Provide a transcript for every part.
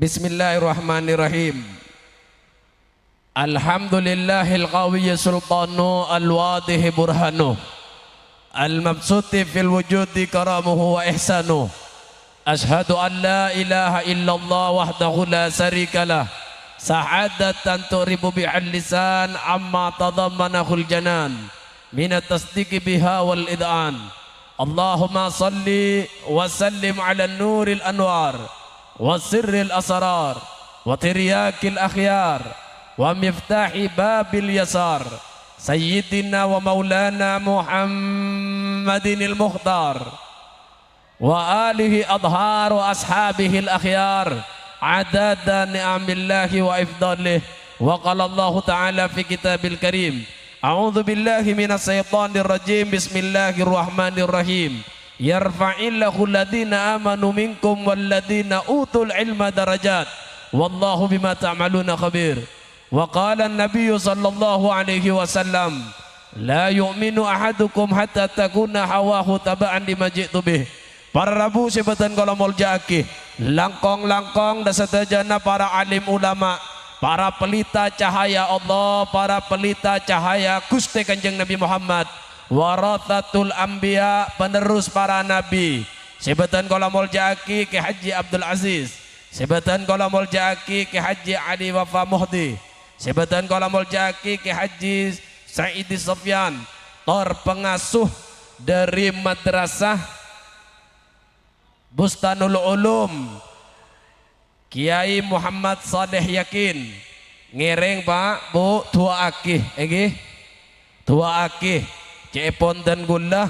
Bismillahirrahmanirrahim. Alhamdulillahil qawiyyi sultanu al-wadihi burhanu al-mabsuti fil wujudi karamuhu wa ihsanu. Ashhadu an la ilaha illallah wahdahu la syarikalah sa'adatan turibu bi'al lisan amma tadammanahul janan minat tasdiqi biha wal id'an. Allahumma salli wa sallim ala nuril anwar wa sirril asrar wa tiryakil akhyar wa miftahi babil yasar sayyidina wa maulana Muhammadinil mukhtar wa alihi adhar wa ashabihil akhyar adada ni'amillahi wa ifdalih. Wa qala Allah ta'ala fi kitabil karim, a'udzu billahi minas syaitonir rajim, bismillahirrahmanirrahim. Yarfa'illahu alladhina amanu minkum walladhina utul ilma darajat wallahu bima ta'maluna khabir. Wa qala an-nabiy sallallahu alaihi wasallam, la yu'minu ahadukum hatta takuna hawahu taba'an lima ji'tu bih. Para rabu sebatan kalau muljaki langkong-langkong dan setajana para alim ulama, para pelita cahaya Allah, para pelita cahaya Gusti Kanjeng Nabi Muhammad, warathatul anbiya, penerus para nabi. Sebatan kalau muljaki ke Haji Abdul Aziz, sebatan kalau muljaki ke Haji Ali Wafa Muhdi, sebatan kalau muljaki ke Haji Saidi Sofyan, tor pengasuh dari madrasah Bustanul Ulum Kiai Muhammad Saleh Yakin. Ngiring Pak Bu tua akih tua akih cepon dan gula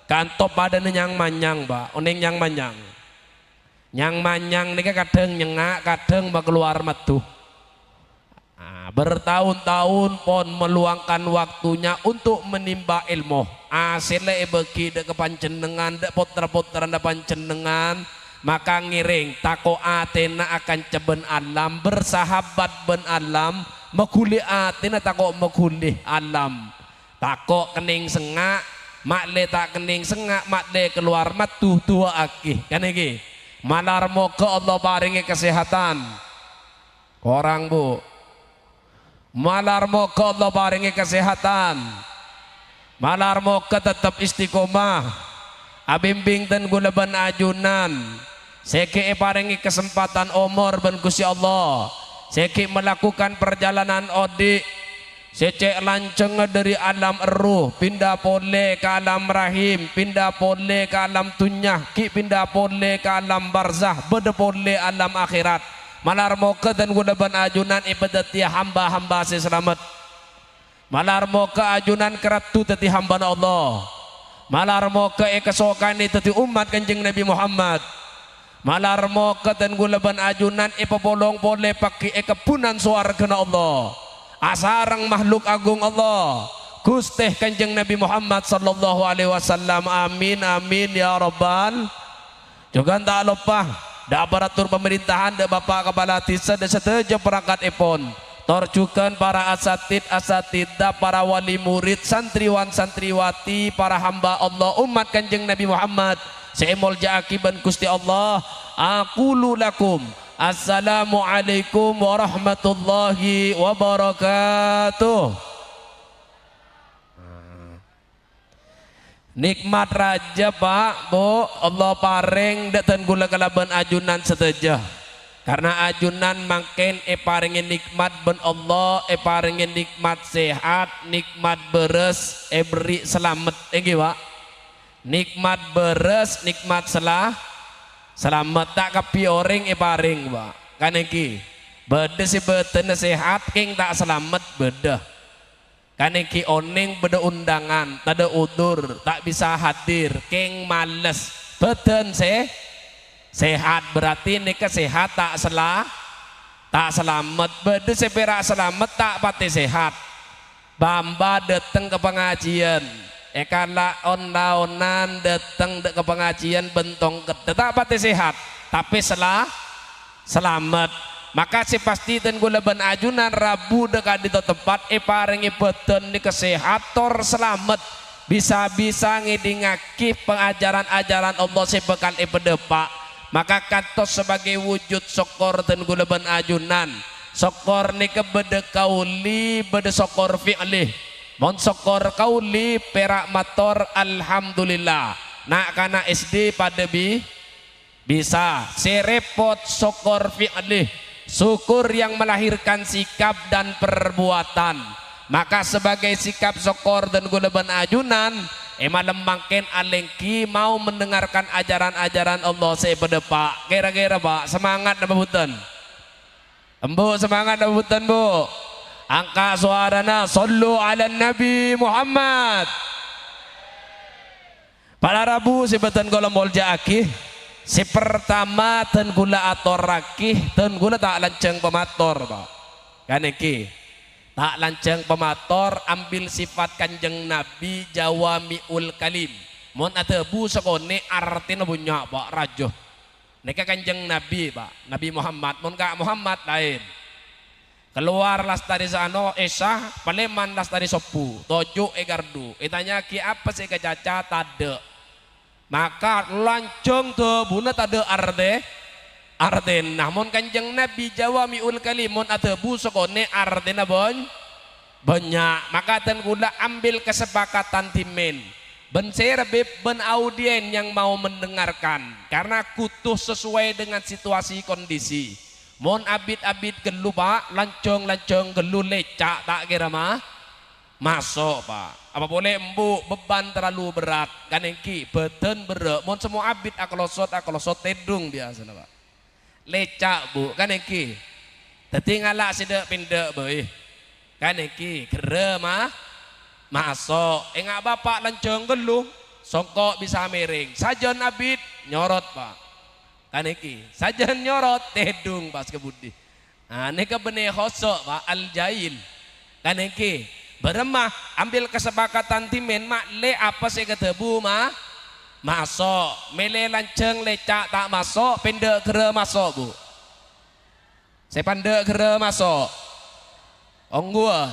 kantop pada nyang manyang Pak oning nyang manyang nika kadang nyengak kadang keluar metu. Bertahun-tahun pon meluangkan waktunya untuk menimba ilmu. Asile bagi dek kepanjenengan dek putra-putra dek panjenengan, maka ngiring tako atena akan ceben alam, bersahabat ben alam, meguli atena tako meguli alam. Tako kening sengak, makle tak kening sengak, makle keluar metu tua akih. Kan iki. Malar moga Allah paringi kesehatan. Orang Bu. Malar moga Allah paringi kesehatan, malar moga tetap istiqomah, abimbing dan gulaban ajunan, seki paringi kesempatan umur ben Gusti Allah, seki melakukan perjalanan odik, secek lanceng dari alam eruh, pindah pole ke alam rahim, pindah pole ke alam tunyah, ki pindah pole ke alam barzah, beda pole alam akhirat. Malar moga dan gunaban ajunan ibadati hamba-hamba si selamat. Malar moga ajunan keratu tati hamba Allah. Malar moga kesokan tati umat Kanjeng Nabi Muhammad. Malar moga dan gunaban ajunan ipapolong boleh pakai kepunan suarga Allah. Asarang makhluk agung Allah. Gusti Kanjeng Nabi Muhammad sallallahu alaihi wasallam. Amin amin ya rabbal. Juga tak lupa da aparatur pemerintahan, da Bapak Kepala Desa, da seteja perangkat ipon, torjukan para asatid, para wali murid, santriwan santriwati, para hamba Allah umat Kanjeng Nabi Muhammad. Seemol jaakiban Gusti Allah, aqulu lakum assalamualaikum warahmatullahi wabarakatuh. Nikmat raja Pak Bu Allah paring datan gula kalaban ajunan seteja, karena ajunan makin paringin nikmat ben Allah, paringin nikmat sehat, nikmat beres, beri selamat Pak, nikmat beres, nikmat selamat tak kapioring paring Pak kan iki beda si beten sehat king tak selamat beda. Kaneki oning beda undangan, tada udur, tak bisa hadir, keng males, beten sehat berarti nika sehat tak selamat, beda seperak selamat tak pati sehat. Bamba dateng ke pengajian, kala on-laonan dateng ke pengajian bentong tak pati sehat, tapi selamat. Maka si pasti dan gulaban ajunan Rabu dekat di tempat paringi beten di kesehator selamat, bisa-bisa ngidingaki pengajaran-ajaran Allah si bekal pedepak maka kantos sebagai wujud syukur dan gula ben ajunan syukur nika bede kauli bede syukur fi'li mon syukur kauli perak mator alhamdulillah nak kana SD pada bisa serepot syukur fi'li syukur yang melahirkan sikap dan perbuatan maka sebagai sikap syukur dan gula ben ajunan malam mangken alengki mau mendengarkan ajaran-ajaran Allah sepada Pak kira-kira Pak semangat apa butan embu semangat apa butan Bu angka suarana sallu ala Nabi Muhammad pada Rabu sebatan gula molja aki si pertama ten gula ator rakih ten gula tak lanceng pemator Pak kan iki tak lanceng pemator ambil sifat kanjeng Nabi jawamiul kalim mon atebu sekone artinya punya Pak rajo neka kanjeng Nabi Pak Nabi Muhammad mon kak Muhammad lain keluar las dari sano esah paleman las dari sopu tojo egardu itanya ki apa sih kecaca tade maka lanceng tebuna tade arden namun kanjeng Nabi jawamiul kalimun atebu sekone ardena banyak maka ten gula ambil kesepakatan timen ben serbib ben audien yang mau mendengarkan karena kutuh sesuai dengan situasi kondisi mon abid gelu Pak lancong gelu lecak tak kira mah masuk Pak apa boleh embu beban terlalu berat kan engki beten bere mon semua abid akolosot tedung biasa Pak lecak Bu kan iki dadi ngalak sidek pindek boy kan iki gere mah masuk enggak bapak lenceng geluh songkok bisa miring sajan abid nyorot Pak kan iki sajan nyorot tedung pas kebudi nah ini kebene khosok Pak al jail kan iki beremah ambil kesepakatan timen mak le apa sih ketebu mah masuk mele lanceng lecak tak masuk pendek gere masuk Bu saya pendek gere masuk ongguan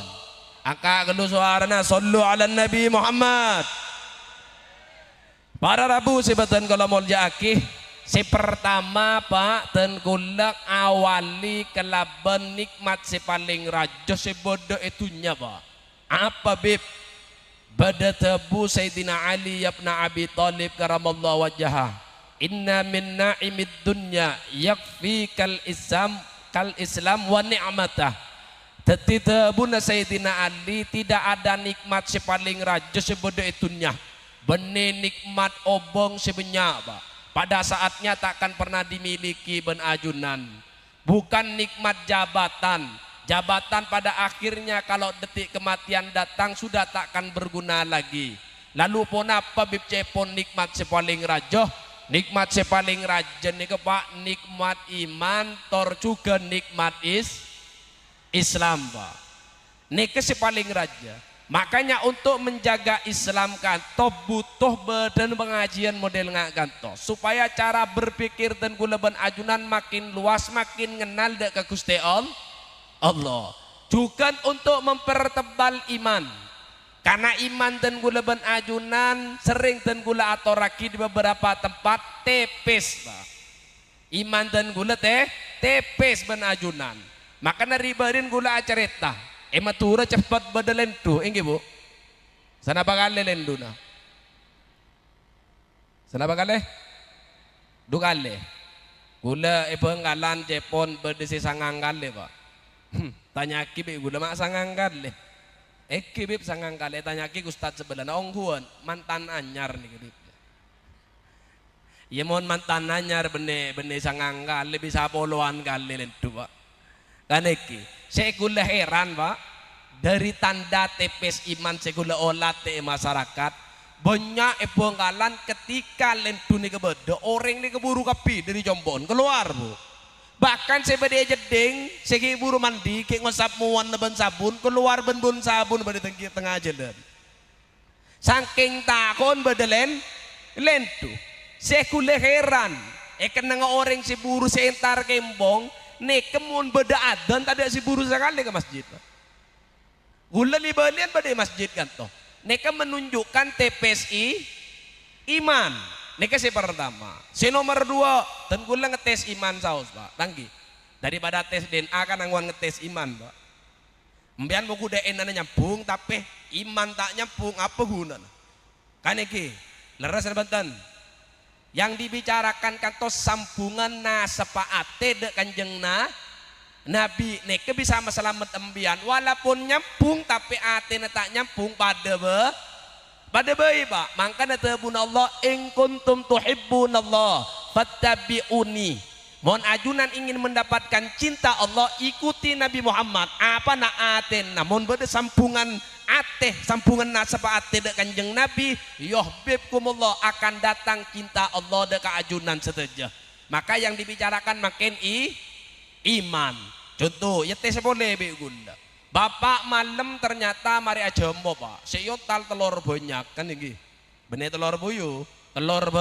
angka gelu suarana sallu ala Nabi Muhammad para Rabu sebatan kalau mau jaki si pertama Pak ten kulak awali kelaban nikmat si paling rajo si bodoh itunya Pak apa bib Bada tabu Sayyidina Ali ibn Abi Talib karamallahu wajhah inna min na'imid dunya yakfi kal islam wa ni'matah tetitebuna Sayyidina Ali tidak ada nikmat sepaling raja sebodoh itunya benih nikmat obong sebenyak Pak pada saatnya takkan pernah dimiliki ben ajunan bukan nikmat jabatan pada akhirnya kalau detik kematian datang sudah takkan berguna lagi lalu pun apa bib cepon nikmat sepaling rajoh nikmat sepaling raja nih Pak nikmat iman tor juga nikmat Islam Pak nih sepaling raja makanya untuk menjaga Islam kan toh butuh badan pengajian model ngak kanto supaya cara berpikir dan gulaban ajunan makin luas makin kenal dek ke Gusti Allah juga untuk mempertebal iman karena iman dan gula ben ajunan sering dan gula atau raki di beberapa tempat tepes Pak. Iman dan gula tepes ben ajunan maka naribarin gula acareta matura cepat badalendu ingi Bu sana bakal lendu na sana bakal dukale gula penggalan Jepon berdesi sanganggal Pak tanya kibib gula mak sanganggal le kibib sanganggal tanya ki ustad sebelah ongguan mantan anyar nih kibib ya mohon mantan anyar bene sanganggal le bisa poloan kali lentu Pak kan iki saya gula heran Pak dari tanda tepes iman saya gula olat masyarakat banyak penggalan ketika lentu nih kebedo orang nih keburu kapi dari jombon keluar Bu bahkan saya bade jeding saya buru mandi kayak ngosap muan ben sabun keluar ben sabun bade tengah jalan saking takon bade lentu saya kule heran kena orang si buru sentar kembong nek kemun beda adan tadi si buru sekali ke masjid gula libalian bade masjid kan toh nek menunjukkan TPSI iman Nika si pertama. Si nomor 2, tenggula ngetes iman saus, Pak. Tanggi. Daripada tes DNA kan angwan ngetes iman, Pak. Mbian buku DNA nyambung tapi iman tak nyambung apa gunanya? Kan iki. Leres banten. Yang dibicarakan kantos sambungan nasepaate dek kanjeng Nabi neke bisa meselamet embian walaupun nyambung tapi atene tak nyambung pada bayi Pak. Mangkana tebun Allah in kuntum tuhibbunallah fattabi'uni. Mohon ajunan ingin mendapatkan cinta Allah ikuti Nabi Muhammad. Apa na aten namun beda sambungan ateh sambungan nasaba ateh dek kanjeng Nabi yuhibbukumullah akan datang cinta Allah dek ajunan seteja. Maka yang dibicarakan makin iman. Contoh ya tes boleh be gunda. Bapak malam ternyata mari aja mo Pak. Seyotal telur banyak kan iki. Benih telur buyu, telur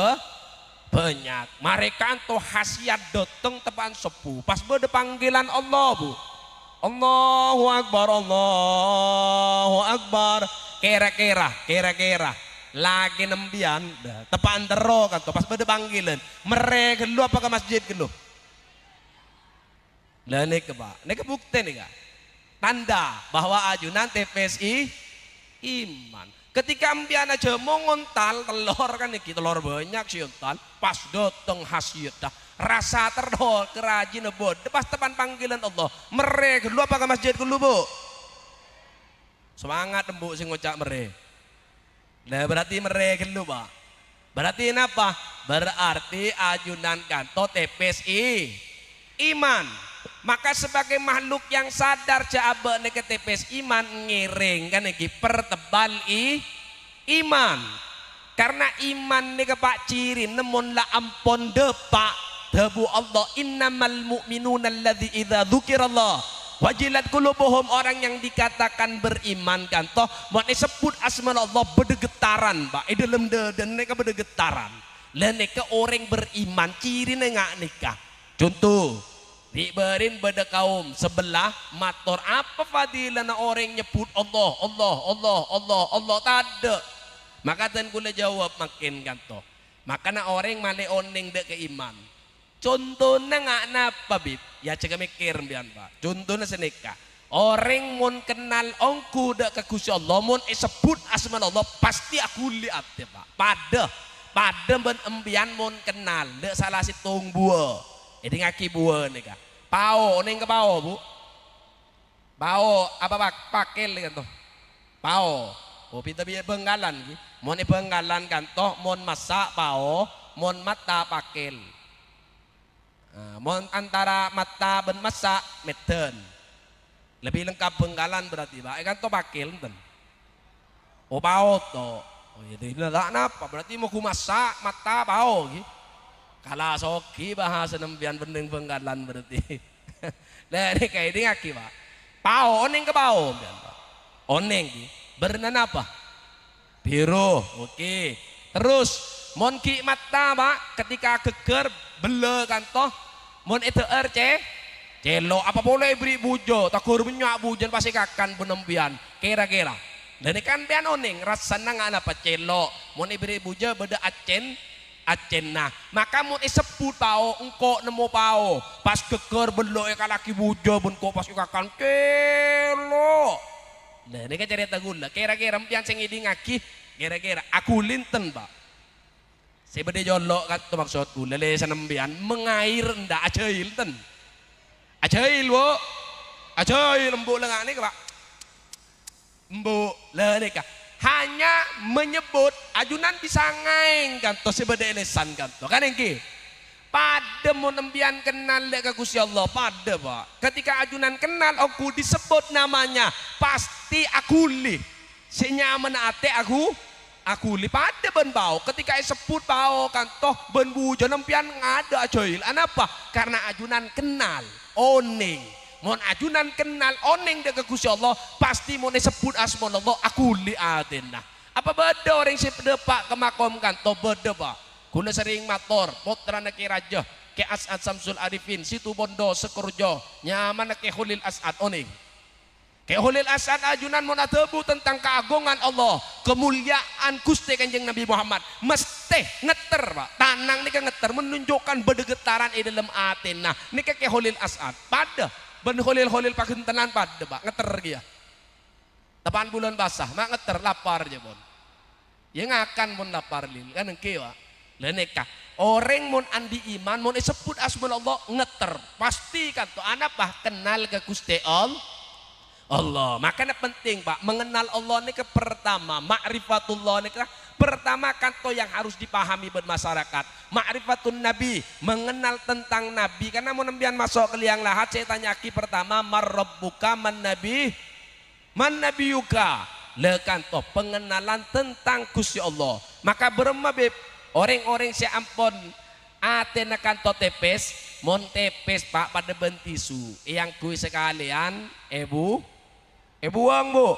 banyak. Mereka anto khasiat doteng tepan sepu. Pas bede panggilan Allah Bu. Allahu Akbar, Allahu Akbar. Kira-kira lagi nembian tepan tero kan pas bede panggilan. Mereka lu apa ke masjid gelu? Lah nek Pak, nek bukti nih Kak. Tanda bahwa ajunan TPSI iman. Ketika ambian aja mau ngontal telur kan iki telur banyak sih ontal pas doteng hasil dah rasa terdo kerajin bod pas tepan panggilan Allah mereka lu apa ke masjid dulu Bu semangat embuk sing ngocak mereka nah berarti mereka lu Pak berarti apa berarti ajunan kanto TPSI iman. Maka sebagai makhluk yang sadar jabe neke TPS iman ngiring kan iki pertebal iman. Karena iman neke Pak ciri nemun la ampon depak debu Allah innamal mu'minuna alladzi idza dzukirallah wajilat qulubuhum orang yang dikatakan beriman kan toh mun disebut asma Allah bedegetaran Pak i dalam dan neke bedegetaran. Lah neke orang beriman ciri nengak nikah. Contoh diberin beda kaum sebelah mator apa fadilah orang nyebut Allah tade maka dan kula jawab makin kanto maka na orang male oning dek ke iman contohnya nggak napa bib ya cek mikir bian Pak contohnya senika orang mun kenal ongku dek ke Gusti Allah mun sebut asma Allah pasti aku lihat ya Pak pada ben embian mun kenal dek salah si tung buah ini ngaki buah nih Kak. Pao, neng ke pao Bu. Pao apa pakil kan toh. Pao. Oh pinta biar Benggalan ki. Mon Benggalan kan toh mon masak pao, mon mata pakil. Mon antara mata ben masak meten. Lebih lengkap Benggalan berarti Pak. Kan toh pakil enten. Oh pao toh. Oh jadi lah napa berarti mau ku masak mata pao ki. Kala soki bahasa nembian bening Benggalan berarti. Lah ini kayak ini ngaki Pak. Pao oneng ke pao bian Pak. Oneng ki. Bernan apa? Biru. Oke. Terus mon ki mata Pak ketika geger bele kan toh mon itu celo apa boleh beri bujo takur minyak bujan pasti kakan benembian kira-kira. Dan ikan bian oneng rasana nggak apa celo mon beri bujo beda acena maka mun disebut pao engko nemu pao pas geger belo ka laki bujo ben kok pas kakan kelo nah ini kan cerita gula kira-kira yang sing idi ngaki kira-kira aku linten Pak saya bede jolok kan tu maksud gula le sanembian mengair ndak ajail ten ajail Bu ajail embuk lengak ni Pak embuk le ni ka hanya menyebut ajunan bisa ngaing kan to sebeda lesan kan to kan engki pada mun embian kenal lek ka Gusti Allah pada Pak ketika ajunan kenal aku disebut namanya pasti akuli senyaman ate aku li pada ben bau ketika disebut bau kan toh ben bujo embian ngada ajail anapa karena ajunan kenal oning mon ajunan kenal oneng dek Gusti Allah pasti mon disebut asma Allah aku liatina apa beda orang si pedepak ke makom kan to beda Pak guna sering mator putra naki raja ke As'ad Samsul Arifin situ bondo sekurjo nyaman ke Hulil As'ad oneng ke Hulil As'ad ajunan mon atebu tentang keagungan Allah kemuliaan Gusti Kanjeng Nabi Muhammad mesti pasti ngeter Pak. Tanang nika ngeter menunjukkan bedegetaran di dalam atin. Nah nika ke Khalil As'ad pada ben Khalil pakentenan pada Pak ngeter dia. Tepan bulan basah mak ngeter lapar aja bon. Ya ngakan mon lapar lil kan engke Pak. Lah nika orang mon andi iman mon sebut asmaullah ngeter pasti kan tuh anak bah kenal ke Gusti Allah. Makanya penting Pak mengenal Allah ini ke pertama ma'rifatullah ini ke pertama kan to yang harus dipahami bermasyarakat. Ma'rifatun Nabi mengenal tentang Nabi karena mau nembian masuk ke liang lahat saya tanyaki pertama marrabbuka man nabiyuka lekan to pengenalan tentang Gusti Allah. Maka bermabib orang-orang si ampon atena kanto tepes mon tepes Pak pada bentisu yang kui sekalian buang bu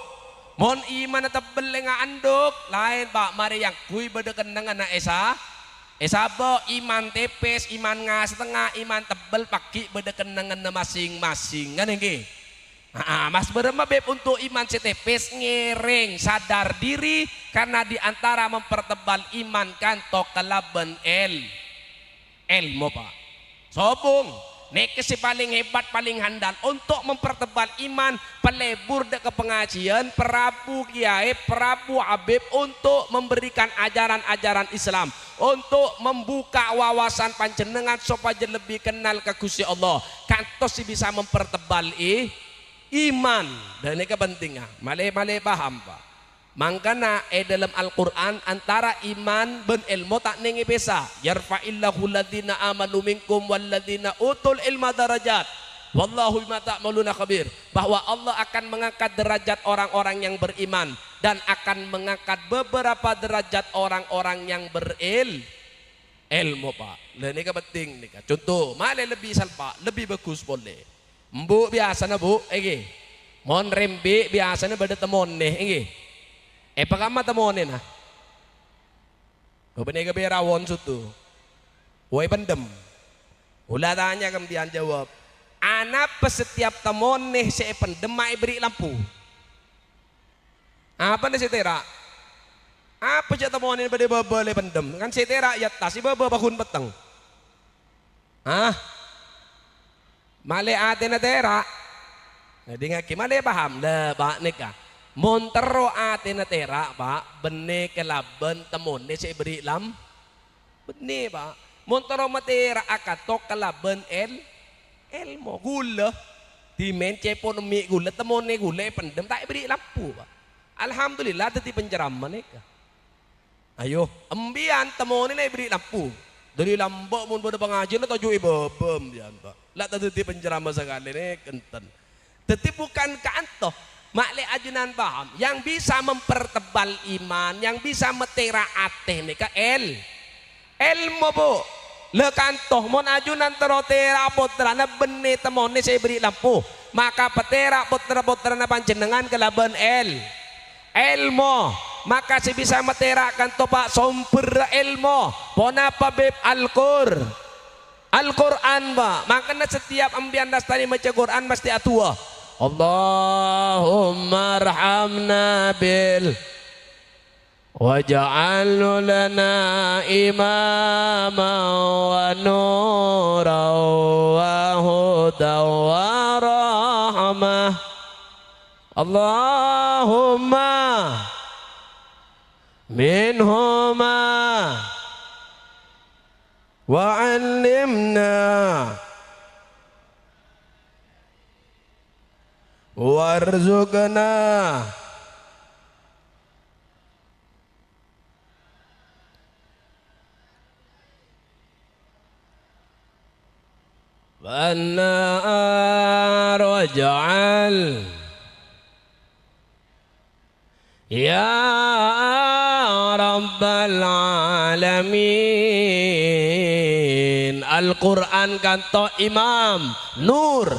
mon iman tebel nga anduk lain Pak mari yang kui bedekan dengan esa bo iman tepes iman setengah iman tebel paki bedekan dengan masing-masing kan ini mas bermabib untuk iman setepes ngereng sadar diri karena diantara mempertebal iman kan tokalaban ilmu Pak sobong nek si paling hebat paling handal untuk mempertebal iman pelebur dek ke pengajian Prabu Kiai Prabu Habib untuk memberikan ajaran-ajaran Islam untuk membuka wawasan panjenengan supaya lebih kenal ke Gusti Allah kantos si bisa mempertebal iman dan ini kepentingan malai paham Pak mangkana dalam Al-Quran antara iman ben ilmu tak nengi besa yarfa'illahu ladhina amanu minkum walladhina utul ilma darajat wallahu bima ta'maluna khabir bahwa Allah akan mengangkat derajat orang-orang yang beriman dan akan mengangkat beberapa derajat orang-orang yang berilmu Pak dan ini kepenting nih contoh malai lebih salpa lebih bagus boleh Mbu biasa na bu, mon rembe biasa na bada temon nih, pagama temonin ha, kebenar keberawon sutu, woi pendem, ulah tanya kemudian jawab, anak setiap temon nih saya pendem mai beri lampu, apa nih setera, apa aja temonin pada bebele pendem, kan setera ya tas iba bangun peteng, male ate na tera jadi ngaki male paham lah Pak nikah montero ate na tera Pak bene kelaban temon ni saya beri lam bene Pak montero matera akatok kelaban mo gula di mence ekonomi gula temon ni gula pendem tak beri lampu Pak alhamdulillah tadi penceramah nikah ayo embian temon ni beri lampu dari lambok mun pada pengajian atau jui bebem dian Pak lah tadi penceramah sekali nih kenten tetapi bukan kantoh makle ajunan paham yang bisa mempertebal iman yang bisa metera ateh nih ke ilmu bu le kantoh mon ajunan terotera putra na bene temone saya beri lampu maka petera putra na panjenengan kelaban ilmu maka si bisa meterakan to Pak sumber ilmu pona pabib Al-Quran Pak makanya setiap ambian dastani baca Quran pasti atua Allahumma arhamna bil waj'alnu lana imama wa nura wa huda wa rahmah Allahumma minhuma wa'allimna warzuqna والنار واجعل يا رب العالمين. Al-Quran kanto imam nur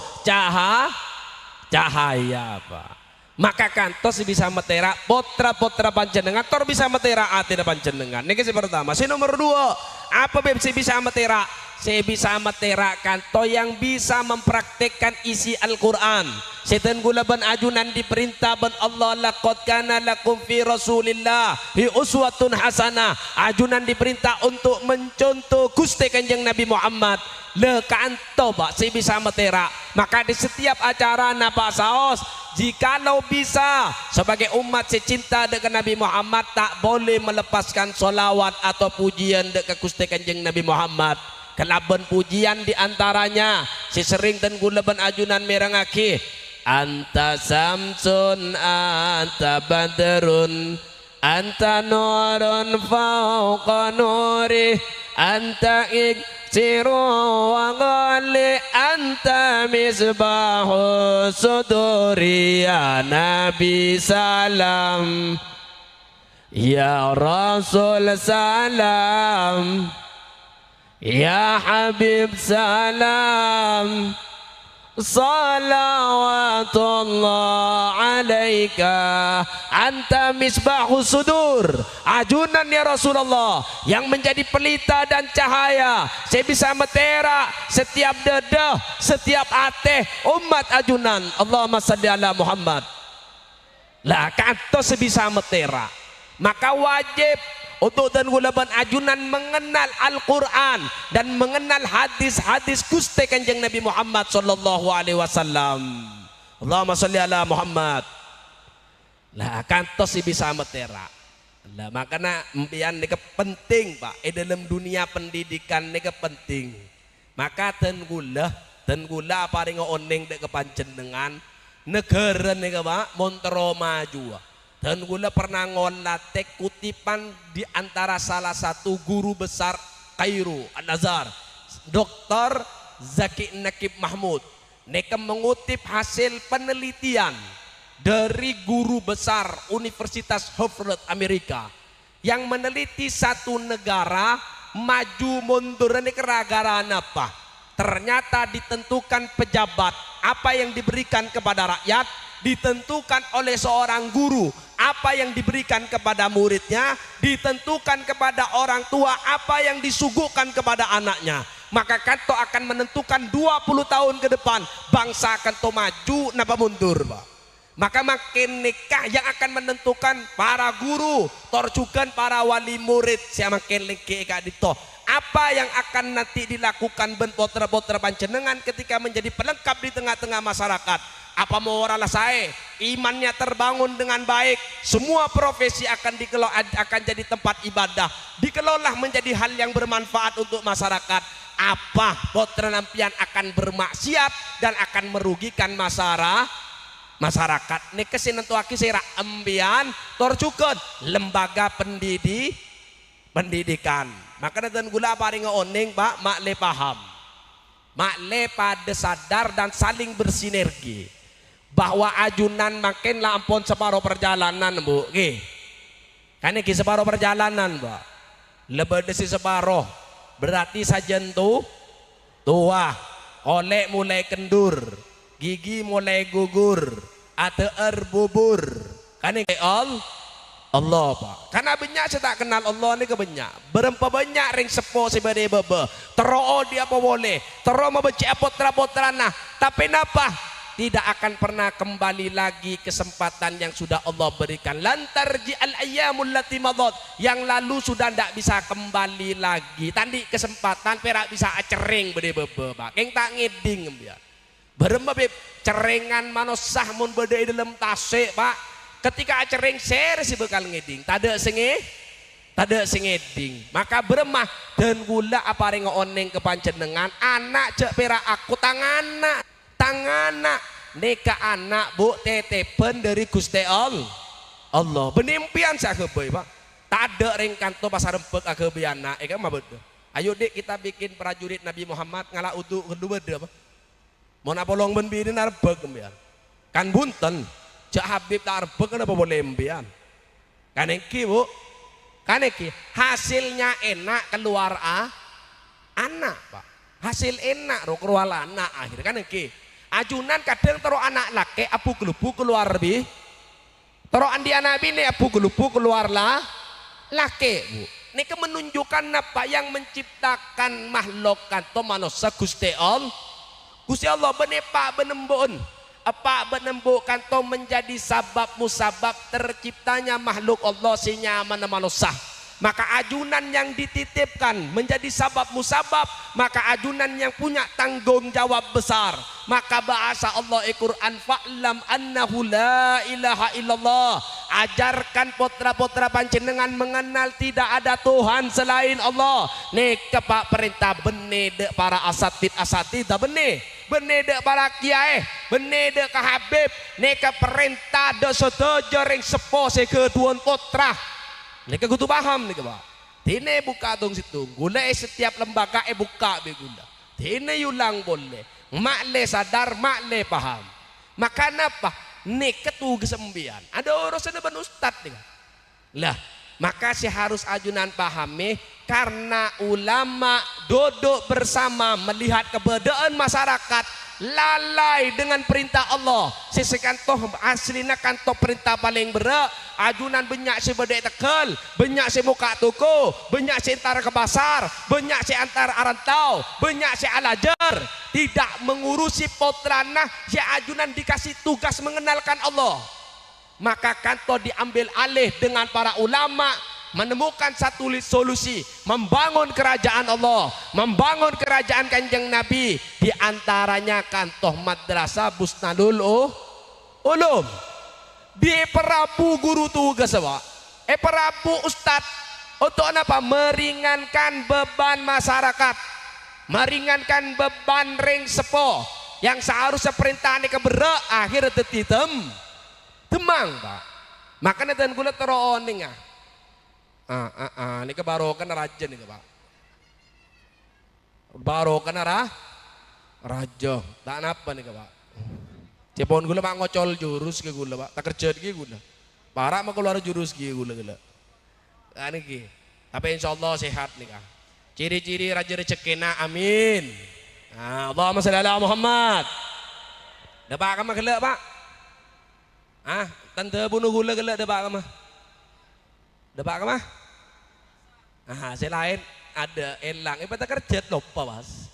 cahaya Pak. Maka kantos bisa metera potra panjenengan tor bisa metera atina panjenengan. Ini si pertama. Si nomor dua, apa si bisa metera? Saya bisa metera kanto yang bisa mempraktekkan isi Al-Quran. setan gula ban ajunan diperintah ban Allah laqad kana lakum fi Rasulillah hi uswatun hasanah. Ajunan diperintah untuk mencontoh Gusti Kanjeng Nabi Muhammad. Le kanto Pak si bisa metera. Maka di setiap acara napa saos jikalau bisa sebagai umat secinta dengan Nabi Muhammad tak boleh melepaskan solawat atau pujian dekat Gusti Kanjeng Nabi Muhammad. Kelaban pujian diantaranya si sering dan gulaban ajunan merangaki anta samsun anta badrun anta nurun fauqa nuri anta iksiru wa ghali anta misbahu suduri ya Nabi salam ya Rasul salam ya Habib salam salawatullah alaika anta misbahu sudur. Ajunan ya Rasulullah yang menjadi pelita dan cahaya saya bisa metera setiap dedah setiap ateh umat ajunan. Allahumma salli ala Muhammad. Lah kata sebisa metera maka wajib untuk dan gulaban ajunan mengenal Al-Quran dan mengenal hadis-hadis Gusti Kanjeng Nabi Muhammad sallallahu alaihi wasallam. Allahumma salli ala Muhammad. Lah kantos si bisa metera. Lah makanya mpian nika penting Pak dalam dunia pendidikan nika penting. Maka ten gula paring oneng dek kepanjenengan negara nika Pak montero maju. Dan gula pernah ngolatek kutipan di antara salah satu guru besar Kairo Al-Azhar, Dr. Zaki Nakib Mahmud. Mereka mengutip hasil penelitian dari guru besar Universitas Harvard Amerika yang meneliti satu negara maju mundur ini keragaran apa. Ternyata ditentukan pejabat apa yang diberikan kepada rakyat ditentukan oleh seorang guru, apa yang diberikan kepada muridnya ditentukan kepada orang tua, apa yang disuguhkan kepada anaknya. Maka kanto akan menentukan 20 tahun ke depan bangsa kanto maju napa mundur Pak. Maka makin nikah yang akan menentukan para guru torjukan para wali murid siapa makin lengke dito apa yang akan nanti dilakukan ben potra-potra panjenengan ketika menjadi pelengkap di tengah-tengah masyarakat. Apa mau orang saya imannya terbangun dengan baik, semua profesi akan dikelola, akan jadi tempat ibadah, dikelola menjadi hal yang bermanfaat untuk masyarakat. Apa potra nampian akan bermaksiat dan akan merugikan masyarakat. Nek kesinentuaki sira embian torjukeun lembaga pendidikan. Maka dan gula paring oning Pak makle paham, makle pada sadar dan saling bersinergi bahwa ajunan makin lampon separuh perjalanan Bu. Kan iki separuh perjalanan Pak. Lebih dari separuh berarti sajen tua, oleh mulai kendur, gigi mulai gugur, ATR bubur. Kan iki Allah Pak. Karena banyak saya tak kenal Allah ni kebanyak. Berempa banyak ring sepo sebade bebe. Teroo dia apa boleh. Teroo membaca potra-potra nah. Tapi napa? Tidak akan pernah kembali lagi kesempatan yang sudah Allah berikan. Lantar ji'al ayyamul lati madad. Yang lalu sudah tidak bisa kembali lagi. Tadi kesempatan perak bisa acering bede bebe Pak. Keng tak ngeding dia. Berempa beb cerengan manosah mun bede dalam tasik Pak. Ketika acering share si bekal ngeding, tada sengeding, maka beremah dan gula apa ring oneng kepanjenengan anak cek pera aku tangana neka anak Bu tetepen dari Gusti Allah benimpian saya keboy Pak tada ring kanto pasar rempek akebiana kan mah bedo. Ayo dek kita bikin prajurit Nabi Muhammad ngala utu kedua apa mau napolong ben bini narbeg kan bunten Cak Habib tarbek kenapa boleh embian kan iki Bu kan iki hasilnya enak keluar anak Pak hasil enak ro keluar anak akhir kan iki ajunan kadang tero anak laki abu gelubu keluar bi tero andi anak bini abu gelubu keluar laki Bu ini menunjukkan apa yang menciptakan makhluk kanto manusia Gusti Allah benepa benembon apa menembukan to menjadi sabab musabab terciptanya makhluk Allah si nyaman manusia. Maka ajunan yang dititipkan menjadi sabab musabab, maka ajunan yang punya tanggung jawab besar. Maka bahasa Allah Al-Quran, fa'lam annahu la ilaha illallah, ajarkan putra-putra panjenengan mengenal tidak ada Tuhan selain Allah. Nih kepak perintah benih dek para asatid dah benih dek para kiai, benih dek ke Habib, nih ke perintah dek setuju ring sepo sekeduan putra. Mereka kudu paham nih pak. Tine buka dong situ. Gula setiap lembaga buka begula. Tine yulang boleh. Makle sadar, makle paham. Maka apa? Nih ketu kesembian. Ada urusan dengan ustad nih. Lah, maka si harus ajunan pahami karena ulama duduk bersama melihat keberadaan masyarakat lalai dengan perintah Allah. Sisi kantoh aslina kantoh perintah paling berat. Ajunan banyak si bedek tekel, banyak si muka toko, banyak si antara ke pasar, banyak si antara arantau, banyak si alajar. Tidak mengurusi potranah, si ajunan dikasih tugas mengenalkan Allah. Maka kantoh diambil alih dengan para ulama, menemukan satu solusi, membangun kerajaan Allah, membangun kerajaan Kanjeng Nabi, di antaranya kantoh madrasah Busnadul Ulum. Di perapu guru tugas apa? Perapu ustad untuk apa? Meringankan beban masyarakat, meringankan beban ring sepo yang seharusnya perintah ini keberak akhir tetitem temang pak. Makanya dan gula teroning ini kebarokan raja nih pak. Barokan raja. Tak apa nih pak. Cepon gula mak ngocol jurus ke gula pak. Tak kerja ke gula. Parah mak keluar jurus ke gula. Ini ki. Tapi insya Allah sehat nih kak. Ciri-ciri raja rezekina amin. Nah, Allahumma sholli ala Muhammad. Dapat kamu gelak pak? Tante bunuh gula gelak dapat kamu? Dapat kamu? Selain ada elang, pada kerja lupa mas.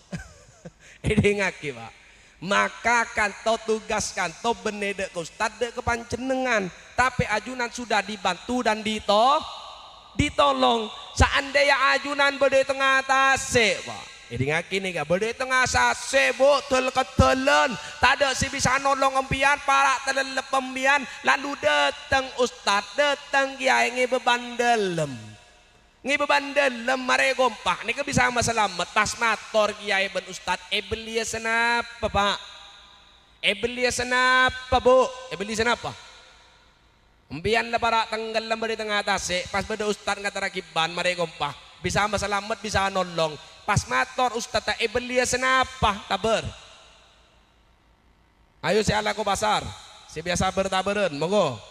Ini ngaki pak. Maka kanto tugas kanto benedek ke ustad dek ke panjenengan. Tapi ajunan sudah dibantu dan ditolong. Seandainya ajunan berde tengah tase pak. Jadi ngaki nih gak berde tengah sase betul ketelan. Tak ada si bisa nolong empian para telelep empian. Lalu datang ustad datang kiai ngi beban dalam. Ngi beban dalam mare gompak nih bisa selamat tas motor kiai ben ustad belia senapa pak? Belia senapa bu? Belia senapa? Empian lah para tanggal lembar di tengah atas pas beda ustad ngata rakiban mare gompak bisa selamat bisa nolong pas motor ustad tak belia senapa taber? Ayo si ala ko pasar si biasa bertaberan monggo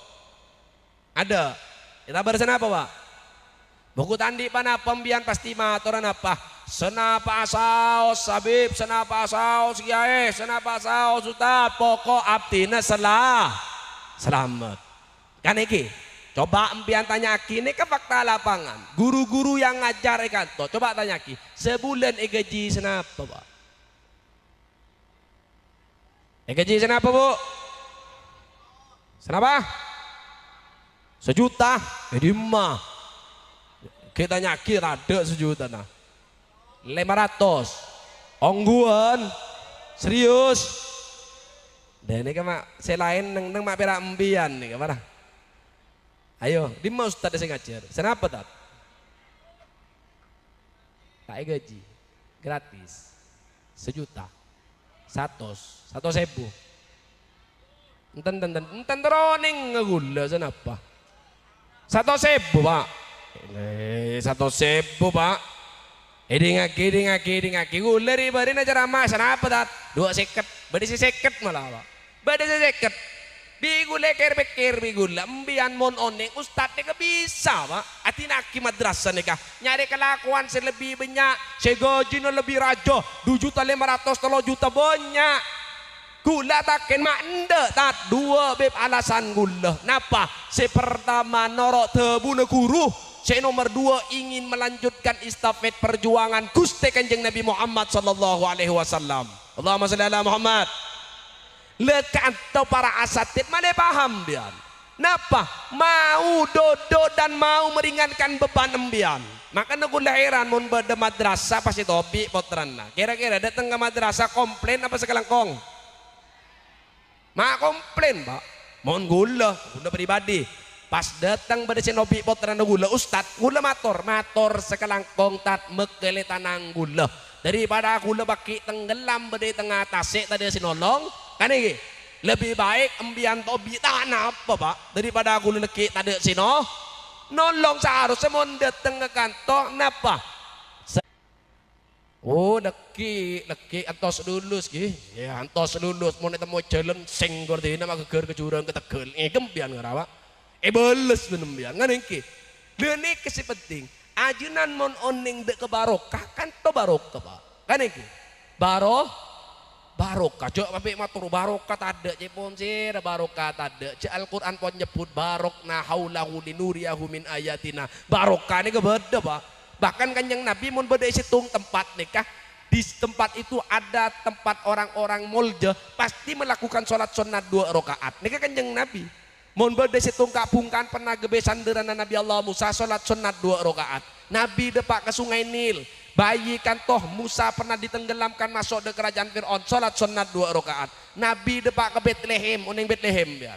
ada taber senapa pak? Buku tandi pana pembian pasti matoran apa? Senapa saos Habib, senapa saos kiai, senapa saos ustad, pokok abdina selamat. Kan iki. Coba empian tanya ki ini ke fakta lapangan. Guru-guru yang ngajar kanto, coba tanya ki. Sebulan gaji senapa, Pak? Gaji senapa, Bu? Senapa? Sejuta. Jadi mah. Kita nyaki rada sejuta nah 500 ongguan serius dan ini kan mak selain neng mak perak embian nih kemana ayo di mau ustad saya ngajar kenapa tak gaji gratis sejuta 100 ribu enten teroning ngegula kenapa 100.000 pak 100.000 pak. Ngaki gula ribarin aja ramah sana apa tat 250 bade 50 malah pak bade 50 bigula kerpekir bigula embian mon oneng ustad nih bisa pak atinaki madrasah nih kah nyari kelakuan selebih banyak segaji lebih rajo 2.500.000 3 juta banyak gula takin mak ende tat 2 beb alasan gula napa si pertama norok tebu neguru si nomor 2 ingin melanjutkan istafet perjuangan Gusti Kanjeng Nabi Muhammad sallallahu alaihi wasallam. Allahumma shalli ala Muhammad. Lekanto para asatid mana paham dia. Napa? Mau dodok dan mau meringankan beban embian. Maka nagula heran mun beda madrasah pasti topi potranna. Kira-kira datang ke madrasah komplain apa sekelangkong? Komplain, Pak. Mohon gula pribadi. Pas datang pada sinobi potranna gula ustad, gula mator sekelangkong tat mekele tanang gula. Daripada gula baki tenggelam pada tengah tasik tadi sinolong, kan iki? Lebih baik embian tobi tanah apa, Pak, daripada gula leki tadi sino. Nolong seharusnya mau datang ke kantor napa? Oh leki antos lulus ki, ya antos lulus mau netemu jalan sing gordi nama geger kecurang ketegel, gembian ngarawa, beles benembian, ngan ki, lene kesi penting, ajunan mon oning dek ke barokah kan to barokah, Pak, kan ki, barokah, jok tapi matur barokah tada, cepon sih barokah tada, cek Al-Quran pun nyebut barokna haulahu linuriyahu min ayatina, barokah ini kebeda, Pak. Bahkan kanjeng Nabi mun beda situng tempat nikah, di tempat itu ada tempat orang-orang molje pasti melakukan sholat sunat 2 rakaat. Nika kanjeng Nabi. Mun beda situng kabungkan pernah gebesan derana Nabi Allah Musa sholat sunat 2 rakaat. Nabi depak ke sungai Nil. Bayi kantoh Musa pernah ditenggelamkan masuk ke kerajaan Fir'aun sholat sunat 2 rakaat. Nabi depak ke Bethlehem, uning Bethlehem biar.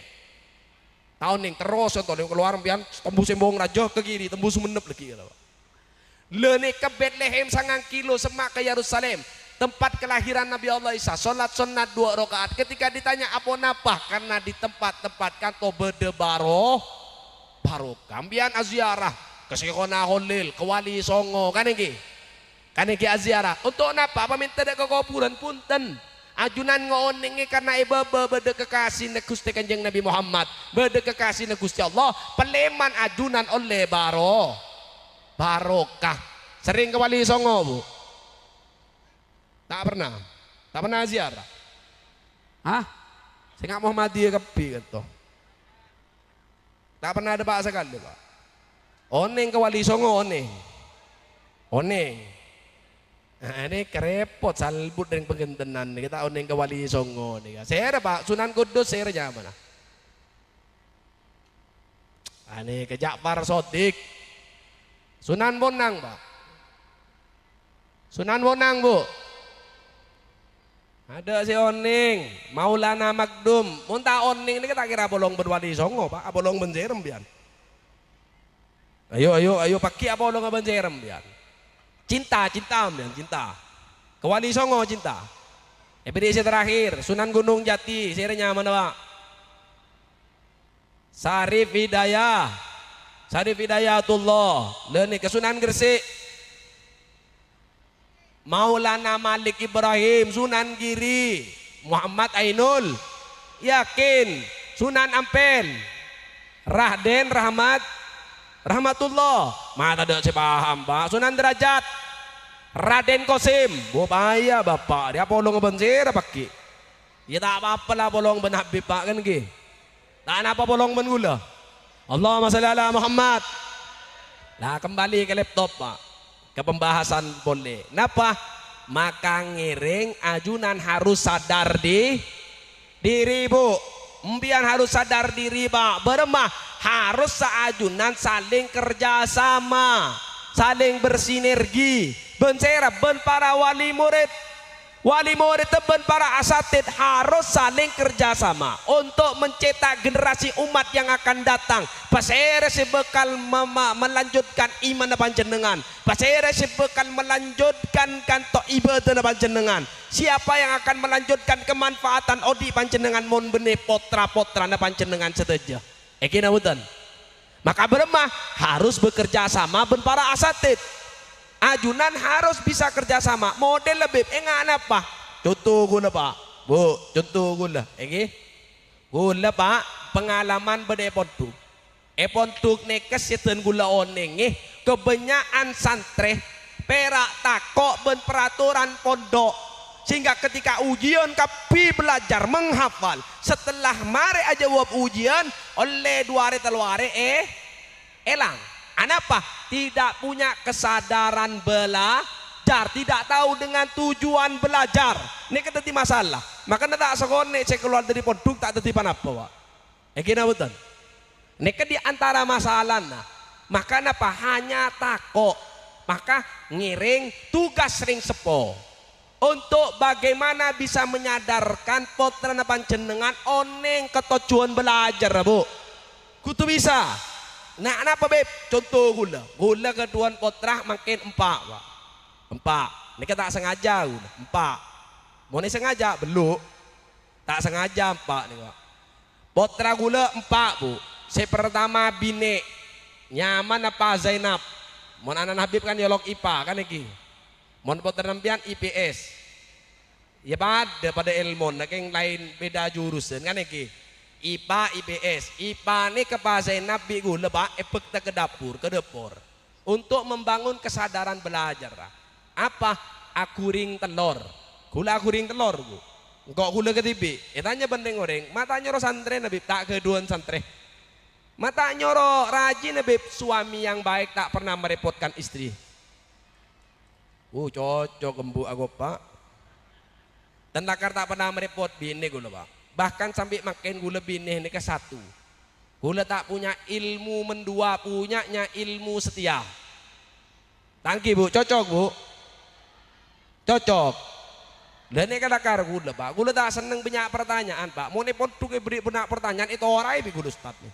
Tahun ning terus contoh keluar biar tembus embong raja ke kiri, tembus menep lagi gitu. Lene ke Bethlehem 9 kilo semak ke Yerusalem tempat kelahiran Nabi Allah Isa sholat sunat 2 rakaat. Ketika ditanya apa napa karena di tempat-tempat kanto bede barokah kambian aziarah ke Syekhona Holil ke Wali Songo kan iki aziarah untuk napa paminta dek ke kuburan punten ajunan ngoningi karena iba bede kekasih ne Gusti Kanjeng Nabi Muhammad bede kekasih ne Gusti Allah peleman ajunan oleh barokah. Sering ke Wali Songo, Bu? Tak pernah ziarah. Hah? Saya nggak mau mati kepi gitu. Tak pernah ada pak sekali, Pak. Oneng ke Wali Songo, oneng. Nah, ini kerepot salbut dengan pengentenan kita oneng ke Wali Songo nih. Saya ada Pak Sunan Kudus, saya ada mana? Ini ke Ja'far Shadiq. Sunan Bonang, Pak. Sunan Bonang, Bu. Ada si Oning, Maulana Magdum. Muntah Oning ini kita kira bolong berwali Songo, Pak. Bolong benjerem bian. Ayo pakai apa bolong benjerem bian. Cinta bian, cinta. Ke Wali Songo cinta. Epidesi terakhir, Sunan Gunung Jati, saya mana, Pak? Sarif Hidayatullah. Leni ke Sunan Gresik. Maulana Malik Ibrahim, Sunan Giri, Muhammad Ainul, Yakin, Sunan Ampel, Raden Rahmatullah. Mata dak paham, Pak. Sunan Derajat, Raden Kosim. Bupaya Bapak, dia polong benzer pakai. Ya tak apa-apa lah polong ben Habib Pak kan ki. Tak apa polong ben gula. Allahumma shalli ala Muhammad. Nah kembali ke laptop, Pak, ke pembahasan boleh. Napa? Maka ngiring ajunan harus sadar diri, Bu. Embian harus sadar diri, Pak. Beremah harus seajunan saling kerjasama, saling bersinergi. Bencera ben para wali murid ben para asatid harus saling kerjasama untuk mencetak generasi umat yang akan datang. Pasere si bekal melanjutkan iman panjenengan. Pasere si bekal melanjutkan kanto ibadah panjenengan. Siapa yang akan melanjutkan kemanfaatan odi panjenengan mon bene potra-potra panjenengan seteja. Ekina butan. Maka beremah harus bekerja sama ben para asatid. Ajunan harus bisa kerjasama. Model lebih enggak apa? Contoh gula, Pak. Bu, contoh gula. Gula, Pak. Pengalaman pada epontuk. Epontuk nekes seten gula oneng. Kebanyakan santri perak takok ben peraturan pondok. Sehingga ketika ujian kapi belajar menghafal. Setelah mari aja wab ujian oleh 2 hari teluare elang. Kenapa? Tidak punya kesadaran belajar, tidak tahu dengan tujuan belajar. Ini keteti masalah. Maka tak sekone cek keluar dari pondok tak tetipan apa Pak. Kena betul. Neka di antara masalah nah. Maka napa hanya takok. Maka ngiring tugas ring sepo. Untuk bagaimana bisa menyadarkan potra panjenengan oneng ketujuan belajar Bu. Kutu bisa. Nah kenapa beb? Contoh gula keduan potra makin empat Pak. Empat. Ini tak sengaja gula. Empat. Mau ini sengaja belum? Tak sengaja empat nih Pak. Potra gula empat Bu. Saya pertama bine nyaman apa Zainab. Mon anak Habib kan yolok IPA kan iki. Mon potra nampian IPS. Ya pada ilmu, nak yang lain beda jurusan kan iki. IPA IPS. IPA ini ke Zainab bi gula Pak efek ke dapur, ke dapur. Untuk membangun kesadaran belajar. Apa? Akuring telur. Gula akuring telur Bu. Kok gula ketibi? Tanya bandeng goreng. Mata nyoro santri Nabi tak keduan santri. Mata nyoro rajin Nabi suami yang baik tak pernah merepotkan istri. Cocok gembu aku Pak. Dan takar tak pernah merepot bini gula Pak. Bahkan sampai makin gula bini ini ke satu. Gula tak punya ilmu mendua, punyanya ilmu setia. Tangki Bu, cocok Bu. Cocok. Dan ini kadakar gula Pak. Gula tak seneng banyak pertanyaan Pak. Mau nepot tuh beri banyak pertanyaan itu orang ibu gula Ustaz nih.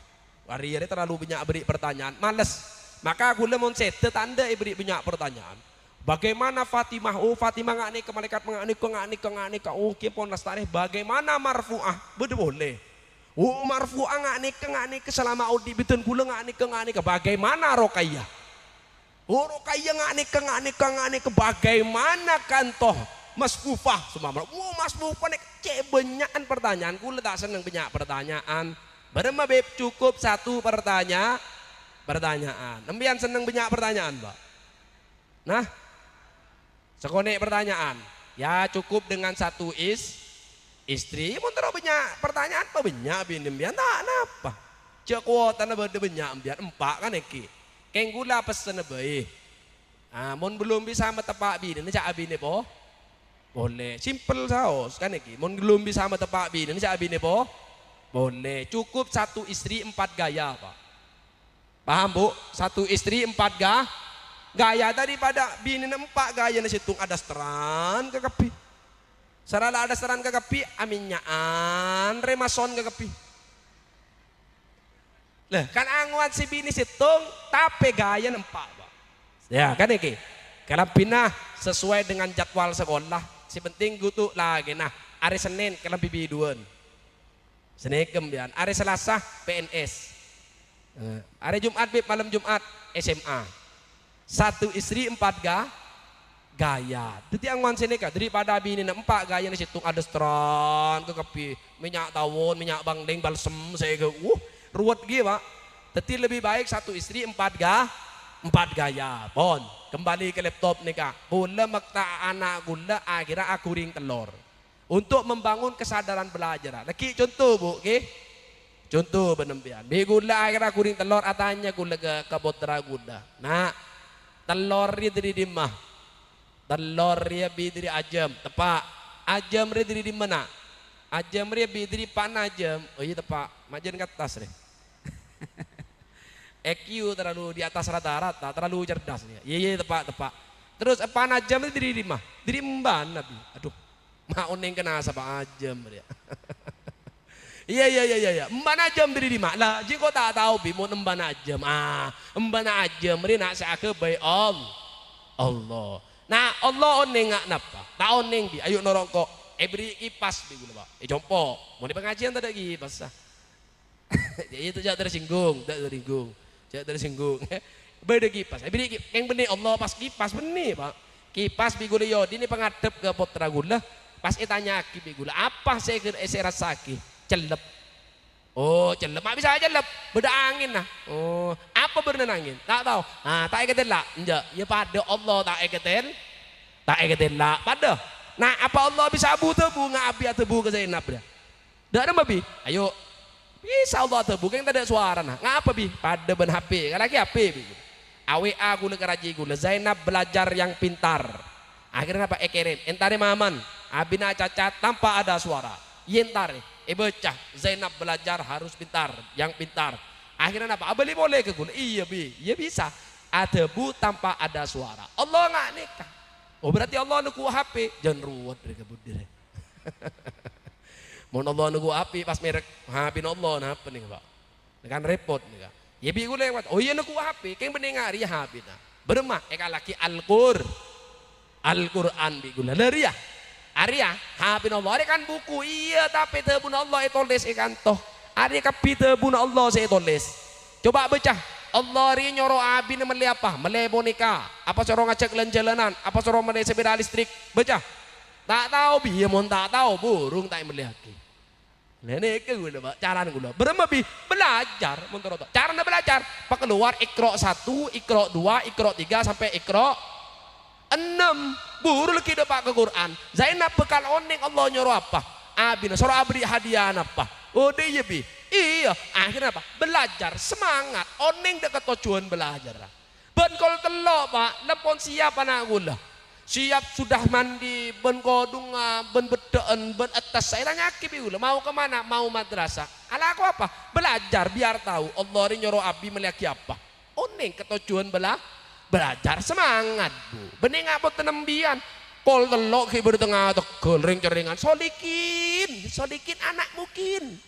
Hari terlalu banyak beri pertanyaan, males. Maka gula mau set tanda beri banyak pertanyaan. Bagaimana Fatimah? Oh Fatimah ngak nih ke malaikat ngak nih ke kipon nastareh. Bagaimana marfuah? Boleh. Oh marfuah ngak nih ke selama audi bitun gula ngak nih ke. Bagaimana rokayah? Oh rokayah ngak nih ke. Bagaimana kantoh? Masfufah semua. Oh masfufah nih cek banyakan pertanyaan. Gula tak seneng banyak pertanyaan. Berema beb cukup satu pertanyaan. Nembian seneng banyak pertanyaan Pak. Nah, sekonek pertanyaan. Ya cukup dengan satu istri. Mau terus banyak pertanyaan apa banyak bini nembian tak napa. Cek kuota na berde banyak nembian empat kan eki. Keng gula pesen baik. Mon belum bisa metepak bini, cak bini po. Boleh, simple saos kan eki. Mon belum bisa metepak bini, cak bini po. Boleh, cukup satu istri empat gaya Pak. Paham Bu? Satu istri empat gaya daripada bini empat gaya nasi tung ada seteran ke kepi. Sarala ada seteran ke kepi, aminyaan remason ke kepi. Lah kan anguan si bini situng tapi gaya empat Pak. Ya kan iki. Kalau pindah sesuai dengan jadwal sekolah, si penting gutu lagi. Nah, hari Senin kalau bibi duan. Senin kemudian hari Selasa PNS. Hari Jumat malam Jumat SMA. Satu istri empat gaya. Jadi angwan sini kan daripada bini empat gaya di situ ada stron ke kepi minyak tawon minyak bangdeng balsem saya ke ruwet gitu Pak. Jadi lebih baik satu istri empat gaya. Pon kembali ke laptop nih Kak. Gula makta anak gula akhirnya aku ring telur. Untuk membangun kesadaran belajar. Lagi contoh Bu, okay? Contoh benempian. Bi gula akhirnya kuring telur atanya gula ke botra gula. Nah, telur dia dari dimah. Telur dia bi dari ajam, tepak. Ajam dia dari di mana? Ajam dia bi dari pan ajam. Oh iya tepak, majen ke atas deh. EQ terlalu di atas rata-rata, terlalu cerdas dia. Iya tepak. Terus pan ajam dia dari dimah. Dari mbak Nabi. Aduh. Mau neng kena sama ajam dia. Iya. Mbak ajam dari di mana? Jika kau tak tahu bi mau mbak ajam. Mbak ajam dia nak saya ke bayi Allah. Nah Allah oneng ngak napa? Tak oneng bi. Ayo norongko. Beri kipas bi gula Pak. Jompo. Mau di pengajian tak ada kipas. Itu jangan tersinggung. Beri kipas. Beri yang benih Allah pas kipas benih Pak. Kipas bi gula yo. Ini pengadep ke potra gula. Pas itanya aki gula apa saya rasaki celep. Oh celep mak bisa celep beda angin nah. Oh apa berenang angin tak tahu. Tak iketin lah enggak ya pada Allah tak iketin lah pada. Nah apa Allah bisa abu tebu ngabi tebu ke Zainab dia. Dak ada babi. Ayo bisa Allah tebu yang tak ada suara nah. Ngapa bi pada ben HP kan lagi HP bi. AWA gula keraji gula Zainab belajar yang pintar. Akhirnya apa ekerin entare maman abina cacat tanpa ada suara yentar bocah Zainab belajar harus pintar yang pintar akhirnya apa abeli boleh ke gula iya bi iya bisa ada bu tanpa ada suara Allah nggak nikah oh berarti Allah nuku HP jangan ruwet mereka budir mau Allah nuku HP pas merek HP Allah nah apa nih pak kan repot nih kak ya bi gue lewat oh iya nuku HP kayak mendengar ya HP nah bermah laki Al-Quran bi gue dari ya Arya HP Allah ada kan buku iya tapi tebun Allah itu tulis ikan toh ada kapi tebun Allah saya tulis coba baca Allah ri nyoro abi meli apa meli boneka apa coro ngajak jalan-jalanan apa coro meli sepeda listrik baca tak tahu bi mon tak tahu burung tak meli lagi ini ke gue pak cara gue bermabi belajar menurut cara belajar pak keluar ikro 1 ikro 2 ikro 3 sampai ikro 6 buru lagi pak ke Quran Zainab bekal oning Allah nyoro apa abina soro abri hadiah apa oh dia bi iya akhirnya apa belajar semangat oning dekat tujuan belajar ben kol telok pak lepon siap anak gula siap sudah mandi ben kodunga ben bedaan ben atas saya tanya kibi gula mau kemana mau madrasah ala aku apa belajar biar tahu Allah ini nyuruh abi melihat apa oning ke tujuan belajar semangat bu bening apa tenembian kol telok ki bertengah tegel ring ceringan solikin anak mungkin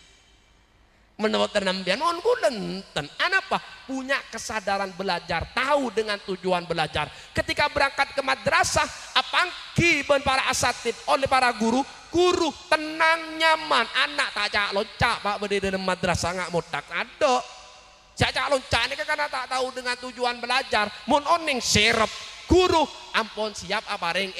menurut tenembian mohon kulenten anak apa punya kesadaran belajar tahu dengan tujuan belajar ketika berangkat ke madrasah apangki ben para asatid oleh para guru tenang nyaman anak tak cak loncak pak berdiri dalam madrasah nggak mutak ada cak loncak ini karena tak tahu dengan tujuan belajar mon oning serep guru ampun siap apa ring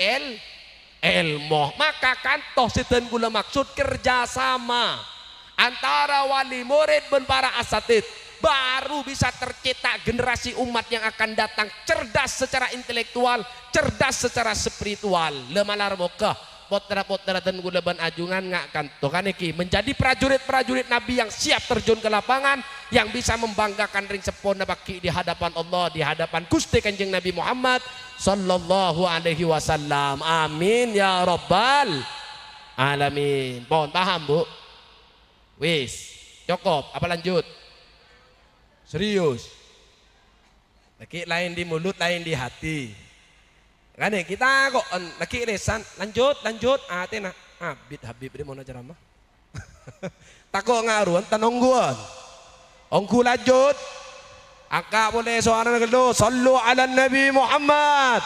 ilmu maka kantoh seten gula maksud kerjasama antara wali murid dan para asatid baru bisa tercetak generasi umat yang akan datang cerdas secara intelektual cerdas secara spiritual lemalar moga potra-potra dan gulaban ajungan ngak kanto kan iki menjadi prajurit-prajurit Nabi yang siap terjun ke lapangan yang bisa membanggakan ring sepona baki di hadapan Allah di hadapan Gusti Kanjeng Nabi Muhammad sallallahu alaihi wasallam amin ya rabbal alamin mohon paham bu wis cukup apa lanjut serius lagi lain di mulut lain di hati kan ya kita kok lagi lesan lanjut atena Habib dia mau ceramah takut ngaruan tanongguan ongku lanjut akak boleh suara negelo sallu ala Nabi Muhammad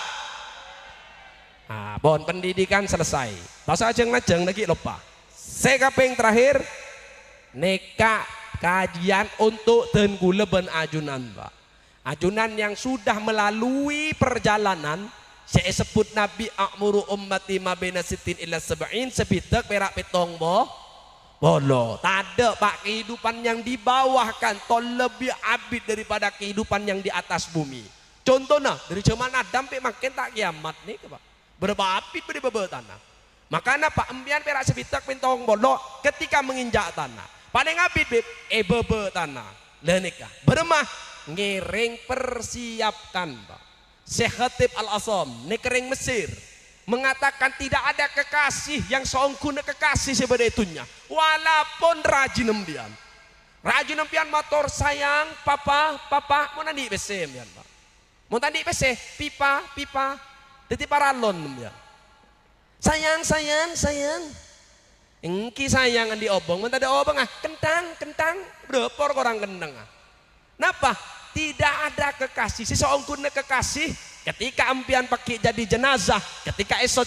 bon pendidikan selesai bahasa ajeng lagi lupa saya kaping terakhir neka kajian untuk tengguleben ajunan pak ajunan yang sudah melalui perjalanan saya sebut Nabi akmuru ummati mabena sitin ila sab'in sebitek perak petong bolo tak ada pak kehidupan yang di bawah kantor lebih abid daripada kehidupan yang di atas bumi contohnya dari zaman Adam sampai makin tak kiamat nih pak berapa abid berapa tanah makanya pak empian perak sebitek petong bolo ketika menginjak tanah paling abid bebe tanah lenika bermah ngiring persiapkan pak Syekh Khatib Al-Asam nekering Mesir mengatakan tidak ada kekasih yang seongkuna kekasih sebagai itunya walaupun rajin empian motor sayang papa mau nandi bese empian pak mau nandi bese pipa teti paralon empian sayang engki sayang di obong minta ada obong kentang berapa orang kentang napa tidak ada kekasih seseorang kekasih ketika empian pakai jadi jenazah ketika esok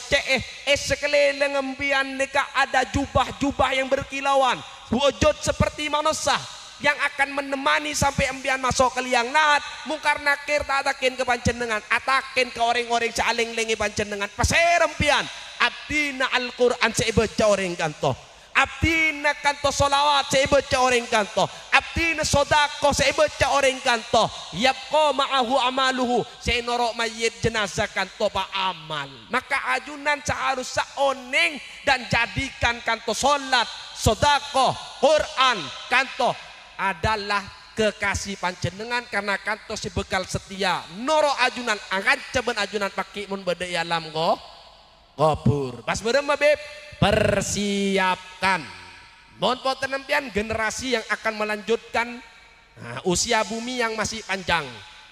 sekeliling empian neka ada jubah yang berkilauan wujud seperti manusia yang akan menemani sampai empian masuk ke liang nahat mungkar nakir tak atakin ke panjenengan atakin ke orang-orang saling lengi panjenengan pasir empian abdina Al-Quran sebaca orang kanto abdina kanto solawat sebaca orang kanto abdina sodako sebaca orang kanto yapko ma'ahu amaluhu senorok mayit jenazah kanto pa amal maka ajunan seharusnya oneng dan jadikan kanto solat sodako Quran kanto adalah kekasih panjenengan karena kanto sebekal setia noro ajunan angan ceben ajunan pakai mun beda alam kubur. Pas berema beb persiapkan. Mohon potenempian generasi yang akan melanjutkan usia bumi yang masih panjang.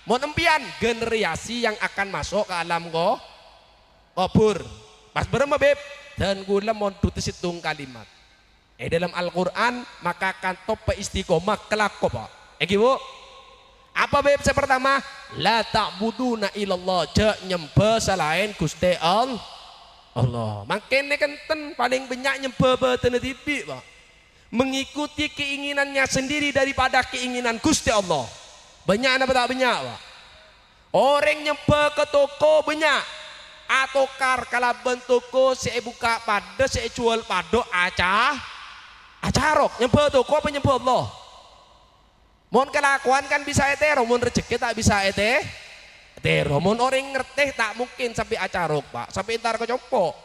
Mohon empian generasi yang akan masuk ke alam kubur. Pas berema beb dan gula mohon tutis hitung kalimat. Dalam Al-Quran maka kantop istiqomah kelak pak. Bu. Apa beb saya pertama? La ta'buduna illallah, cek nyembah selain Gusti Allah. Makanya kan paling banyak nyembah beten tipi pak. Mengikuti keinginannya sendiri daripada keinginan Gusti Allah. Banyak apa tak banyak pak? Orang nyembah ke toko banyak. Atokar kalau bentuko saya buka pada saya jual pada acarok nyembah toko apa nyembah Allah. Mohon kelakuan kan bisa etero, mohon rezeki tak bisa etero. Mohon orang ngerti tak mungkin sampai acarok pak, sampai ntar kecopok.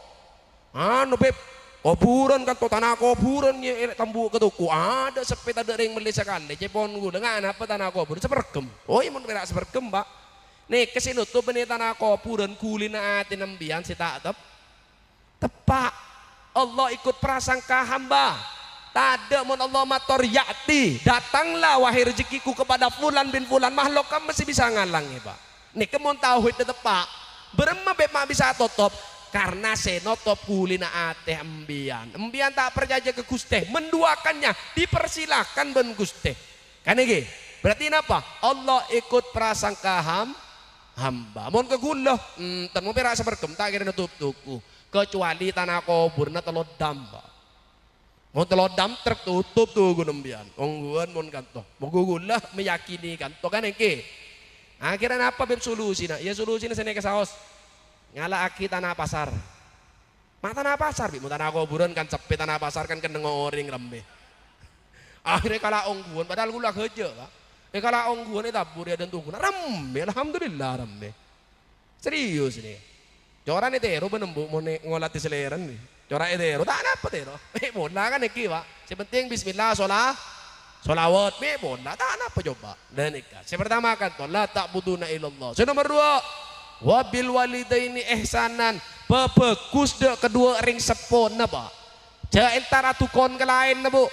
Beb, kuburan kan to tanah kuburan ya tambu ke tuku ada sepeda ada yang melisakan deh cepon gue dengan apa tanah kuburan sepergem. Oh iya mohon berak sepergem pak. Nih kesini tuh benih tanah kuburan kulina ati nembian si tak tepak. Allah ikut prasangka hamba. Tada mon Allah mator yakti, datanglah wahai rezekiku kepada fulan bin fulan, makhluk kamu masih bisa ngalang ya pak. Nih kemon tauhid tepak berema beb mak bisa totop karena senotop kulina ate embian tak percaya ke Gusti menduakannya dipersilahkan ben Gusti kan iki berarti apa Allah ikut prasangka hamba mon ke gula temu perak seperkem tak kira nutup tuku kecuali tanah kuburna telodam pak. Mau telodam tertutup tuh gunembian. Ongguan mon kanto. Mau gula meyakini kanto kan eke. Akhirnya apa beb solusi nak? Ya solusi ini ke saos. Ngala aki tanah pasar. Mak tanah pasar bib. Mau tanah kuburan kan cepet tanah pasar kan kena ngoring rembe. Akhirnya kala ongguan padahal gula kerja pak. Kala ongguan itu tabur ya dan tunggu. Rembe alhamdulillah rembe. Serius nih. Joran itu ero benembu mau ngolati seleran nih. Corak itu, tak apa tero. Bola kan iki pak. Sepenting Bismillah solawat. Bola tak apa coba. Dan ikat. Yang pertama kan la ta'buduna illallah. Yang nomor dua, wabil walidaini ihsanan. Bagus dek kedua ring sepona pak. Jangan entara tukon ke lain na bu.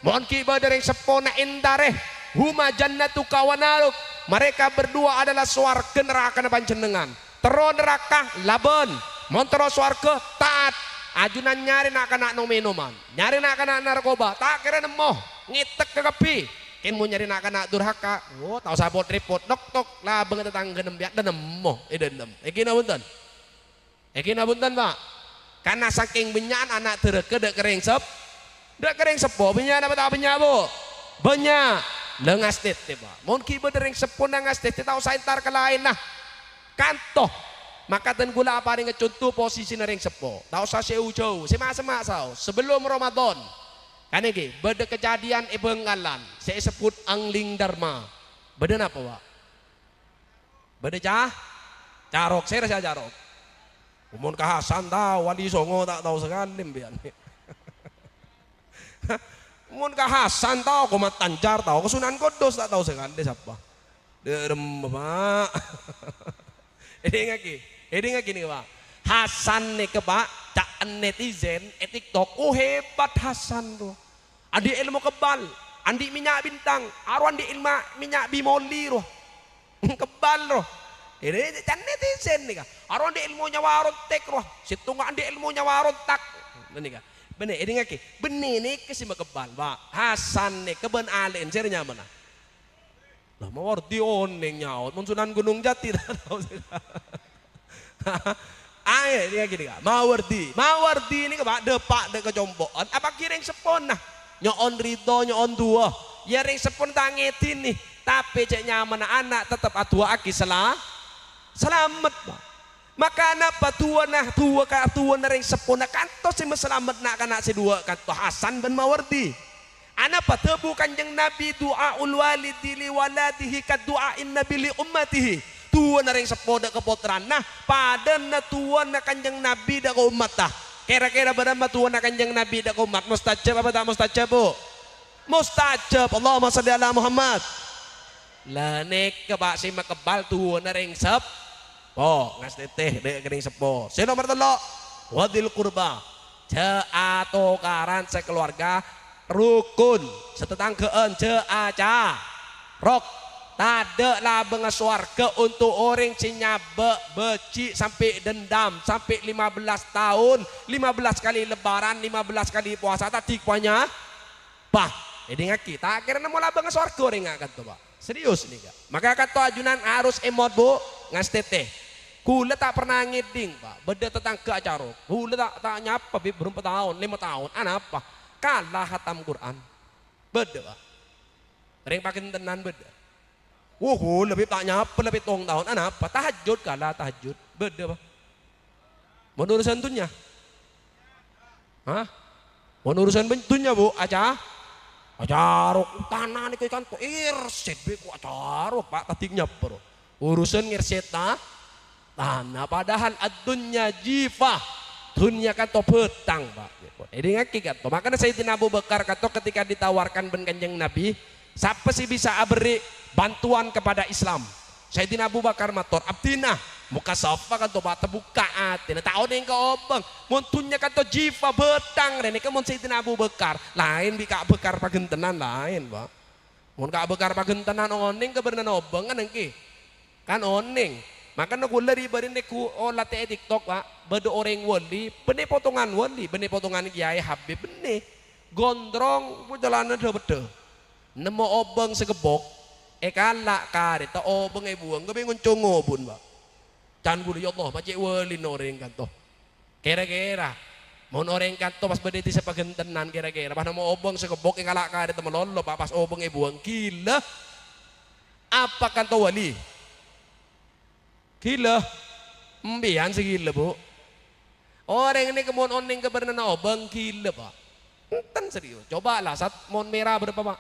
Mohon kiba dari sepona entareh. Huma jannatu kawanaruk. Mereka berdua adalah swarga neraka panjenengan. Tero neraka laban. Mohon tero swarga taat. Ajunan nyari nak kena no minuman, nyari nak kena narkoba, tak kira nemo ngitek ke kepi, kin mau nyari nak kena durhaka, oh tahu sabot repot, nok lah banget tetangga nembiak dan nemo, dem, bunten pak, karena saking benyan anak terke dek kering sepo, benyan apa tak benyan bu, benyak, lengas tete pak, mohon kiba dering sepo lengas tete tahu saya tar ke lain lah, kantoh. Maka ten gula apa ring contoh posisi nering sepo. Tahu sa jauh semak sao sebelum Ramadan. Kan iki beda kejadian Benggalan. Saya sebut angling dharma. Beda apa, Pak? Beda carok, saya rasa carok. Umon kahasan tahu wali songo tak tahu sekali mbian. Umon kahasan tahu komat tancar tahu kesunan kodos tak tahu sekali siapa. Derem Pak. Ini nggak gini pak, Hasan nih ke pak, cak netizen, TikTok, oh hebat Hasan tuh, adi ilmu kebal, andi minyak bintang, aru andi ilmu minyak bimoli roh, kebal roh, ini cak netizen nih kak, aru andi ilmunya warung tek roh, situ nggak andi ilmunya warung tak, bener kak, bener, ini nggak ki, bener nih kesima kebal pak, Hasan nih keben alen, serinya mana? Lah mau wardi oneng nyaut, Sunan Gunung Jati tahu sih. Ayo dia gini kak, Mawardi ini kak depak dek kecompokan, apa kiring sepon nah, nyon rito nyon dua, ya ring sepon tangetin nih, tapi cek nyaman anak tetap atua aki selamat pak. Maka anak tua na ring sepon nah kanto si selamat nak kana si dua kanto Hasan bin Mawardi. Anak patebu kanjeng Nabi doa walidi li waladihi kad doain Nabi li ummatihi. Tua na ring sepoda kepotran nah pada na tua na kanjeng Nabi dak umat tah kira-kira berapa tua na kanjeng Nabi dak umat mustajab apa tak mustajab bu mustajab Allahumma sholli ala Muhammad lah nek kebak si makebal tua na ring sep ngas teteh dek ring sepo si nomor telok wadil kurba tokaran sekeluarga rukun setetanggaan aca rok tade lah bengas warga untuk orang cinyabe beci sampai dendam sampai 15 tahun 15 kali lebaran 15 kali puasa tadi puanya bah jadi ngaki tak akhirnya mula bengas warga orang akan tuh pak serius nih kak maka kata ajunan harus emot bu ngas teteh kula tak pernah ngeding pak beda tetangga acara kula tak nyapa berapa tahun 5 tahun apa kalah hatam Quran beda pak ring pakai tenan beda lebih tak nyapa lebih tong tahun apa tahajud kalah tahajud beda pak mau urusan dunia mau urusan bentunya bu acarok tanah nih kan kok irset beku acarok pak tatiknya bro urusan ngirseta tanah padahal adunya jifah dunia kan to petang pak ini ngaki kan makanya Sayyidina Abu Bakar kata ketika ditawarkan ben kanjeng Nabi siapa sih bisa beri bantuan kepada Islam Sayyidina Abu Bakar matur abdina muka sofa kan to bata buka ati nah tahu ning ka obeng muntunnya kan to jifa betang rene ke mun Sayyidina Abu Bakar lain bi ka bekar pagentenan lain Pak mun ka bekar pagentenan oning ke berenang obeng kan engki kan oning makanya kula di barine ku late TikTok Pak bedo orang wali bene potongan Kiai Habib bene gondrong jalanan bede nemu obeng segebok kalak kare ta obeng buang gabe ngoncong bun Pak can guru ya Allah macam wali orang kanto kira-kira mau orang kanto pas berdiri sepagentenan kira-kira pas mau obong sekebok yang kalak kare teman lolo pas obong buang gila apa kanto wali gila mbian segila bu orang ini kemudian oning keberana obong gila pak enten serius cobalah saat mon merah berapa pak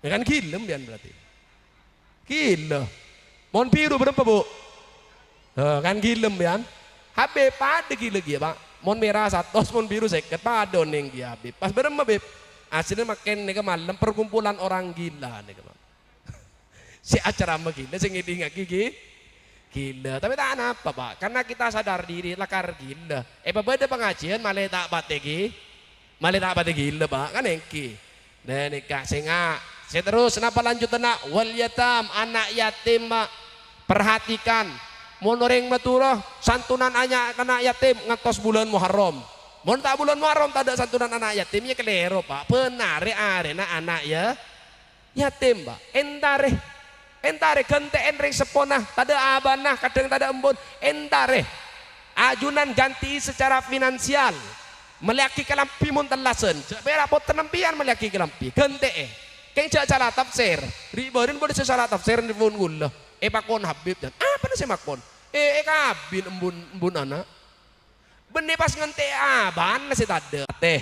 ya kan gila mbian berarti gila mon biru berapa bu kan gilem ya Habib pada gila dia pak mon merah satu mon biru seket pada neng dia Habib pas berem Habib aslinya makin nih malam perkumpulan orang gila nih si acara gila si ngiding gigi gila tapi tak apa pak karena kita sadar diri lakar gila beda pengajian malah tak bategi gila pak kan engki dan nikah singa saya terus kenapa lanjut nak wal yatam anak yatim pak perhatikan mau noreng maturah santunan anak yatim ngatos bulan Muharram mau tak bulan Muharram tak ada santunan anak yatimnya kelero pak penare arena anak ya yatim pak entare gente enreng sepona tak ada abanah kadang tak ada embun entare ajunan ganti secara finansial meliaki kelampi mun telasen berapa tenempian meliaki kelampi gente keng cara tafsir ribarin boleh secara tafsir di pun gula pakon Habib dan apa nasi makon kabin embun anak benih pas ngente aban nasi tade teh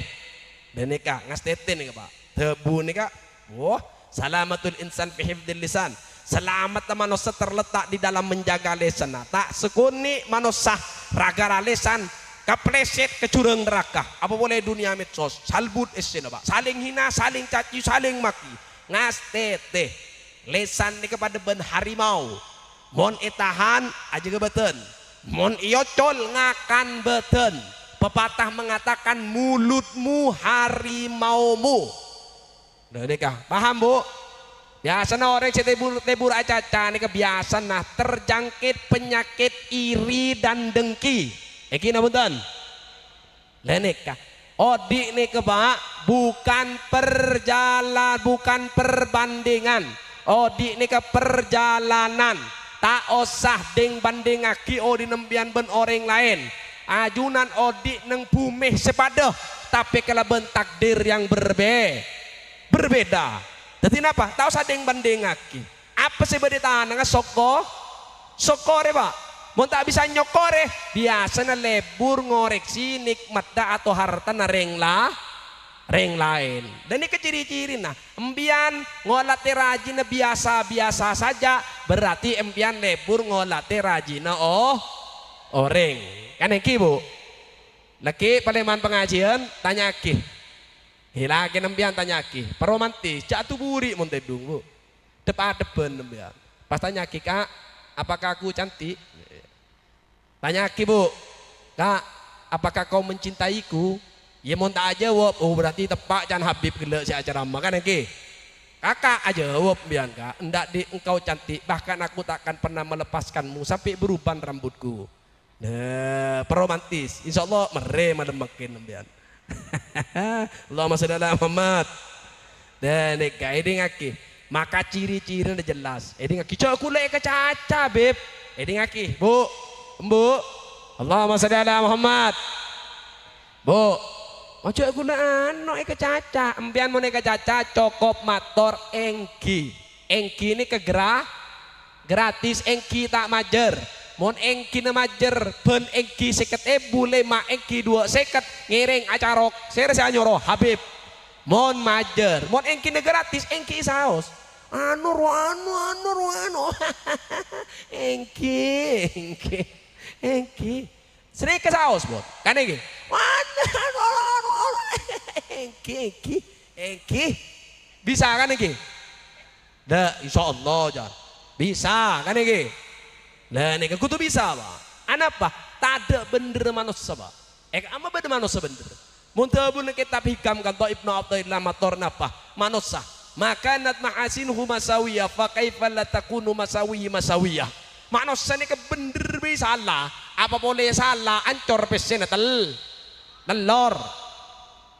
dan nikah ngastete nih pak tebu nikah wah salamatul insan fi hifdil lisan selamat manusia terletak di dalam menjaga lisan tak sekuni manusia ragara lisan kapleset kecurang neraka apa boleh dunia medsos salbut isin pak saling hina saling caci saling maki ngastete lesan ini kepada ben harimau mon itahan aja gebeten mon iocol ngakan beten pepatah mengatakan mulutmu harimaumu nikah paham bu biasa orang tebur acaca ini kebiasaan nah terjangkit penyakit iri dan dengki iki namunten nikah odi nih kebak bukan perbandingan odi ini ke perjalanan tak usah ding banding aki odi nembian ben orang lain ajunan odi neng bumi sepadoh tapi kalau ben takdir yang berbeda jadi apa tak usah ding banding aki apa sih beda tanah sokore pak mau tak bisa nyokore biasa lebur ngoreksi nikmat da atau harta nareng lain dan ini keciri-ciri nah empian ngolate rajina biasa-biasa saja berarti empian lebur ngolate rajina orang kan yang bu laki paleman pengajian tanya ki hilaki empian tanya ki peromantis jatuh buri montedung bu depan empian pas tanya ki kak apakah aku cantik tanya ki bu kak apakah kau mencintaiku? Ya mau tak jawab, oh berarti tepak can Habib gelak si acara makan lagi. Kakak aja jawab biar kak, enggak di engkau cantik, bahkan aku takkan pernah melepaskanmu sampai beruban rambutku. Nah, peromantis, insya Allah mere madem makin biar. Allahumma sholli ala Muhammad. Dan nikah ini ngaki, maka ciri-ciri udah jelas. Ini ngaki, cok aku lek ke caca beb. Ini ngaki, bu, Allahumma sholli ala Muhammad. Bu, ojo aku anu ke caca, empian mau ke caca cokop motor engki ini kegerah gratis engki tak majer, mon engki na majer ben engki 50.000 5 engki 250 ngiring acarok saya nyoro Habib mon majer mon engki na gratis engki saos anu engki sering ke saos bot kan iki Engki bisa kan iki? Dah insya Allah jar bisa kan iki? Lah nih aku tuh bisa pak. Anapa? Tada bener manusia pak. Ama bener manusia bener. Muntabun kitab hikam kata Ibnu Athaillah mator napa? Manusia. Maka nat mahasinuhu masawiyah. Fakaifa la takunu masawiyah. Manusia ini kebener bisa salah. Apa boleh salah? Ancor pesen telur.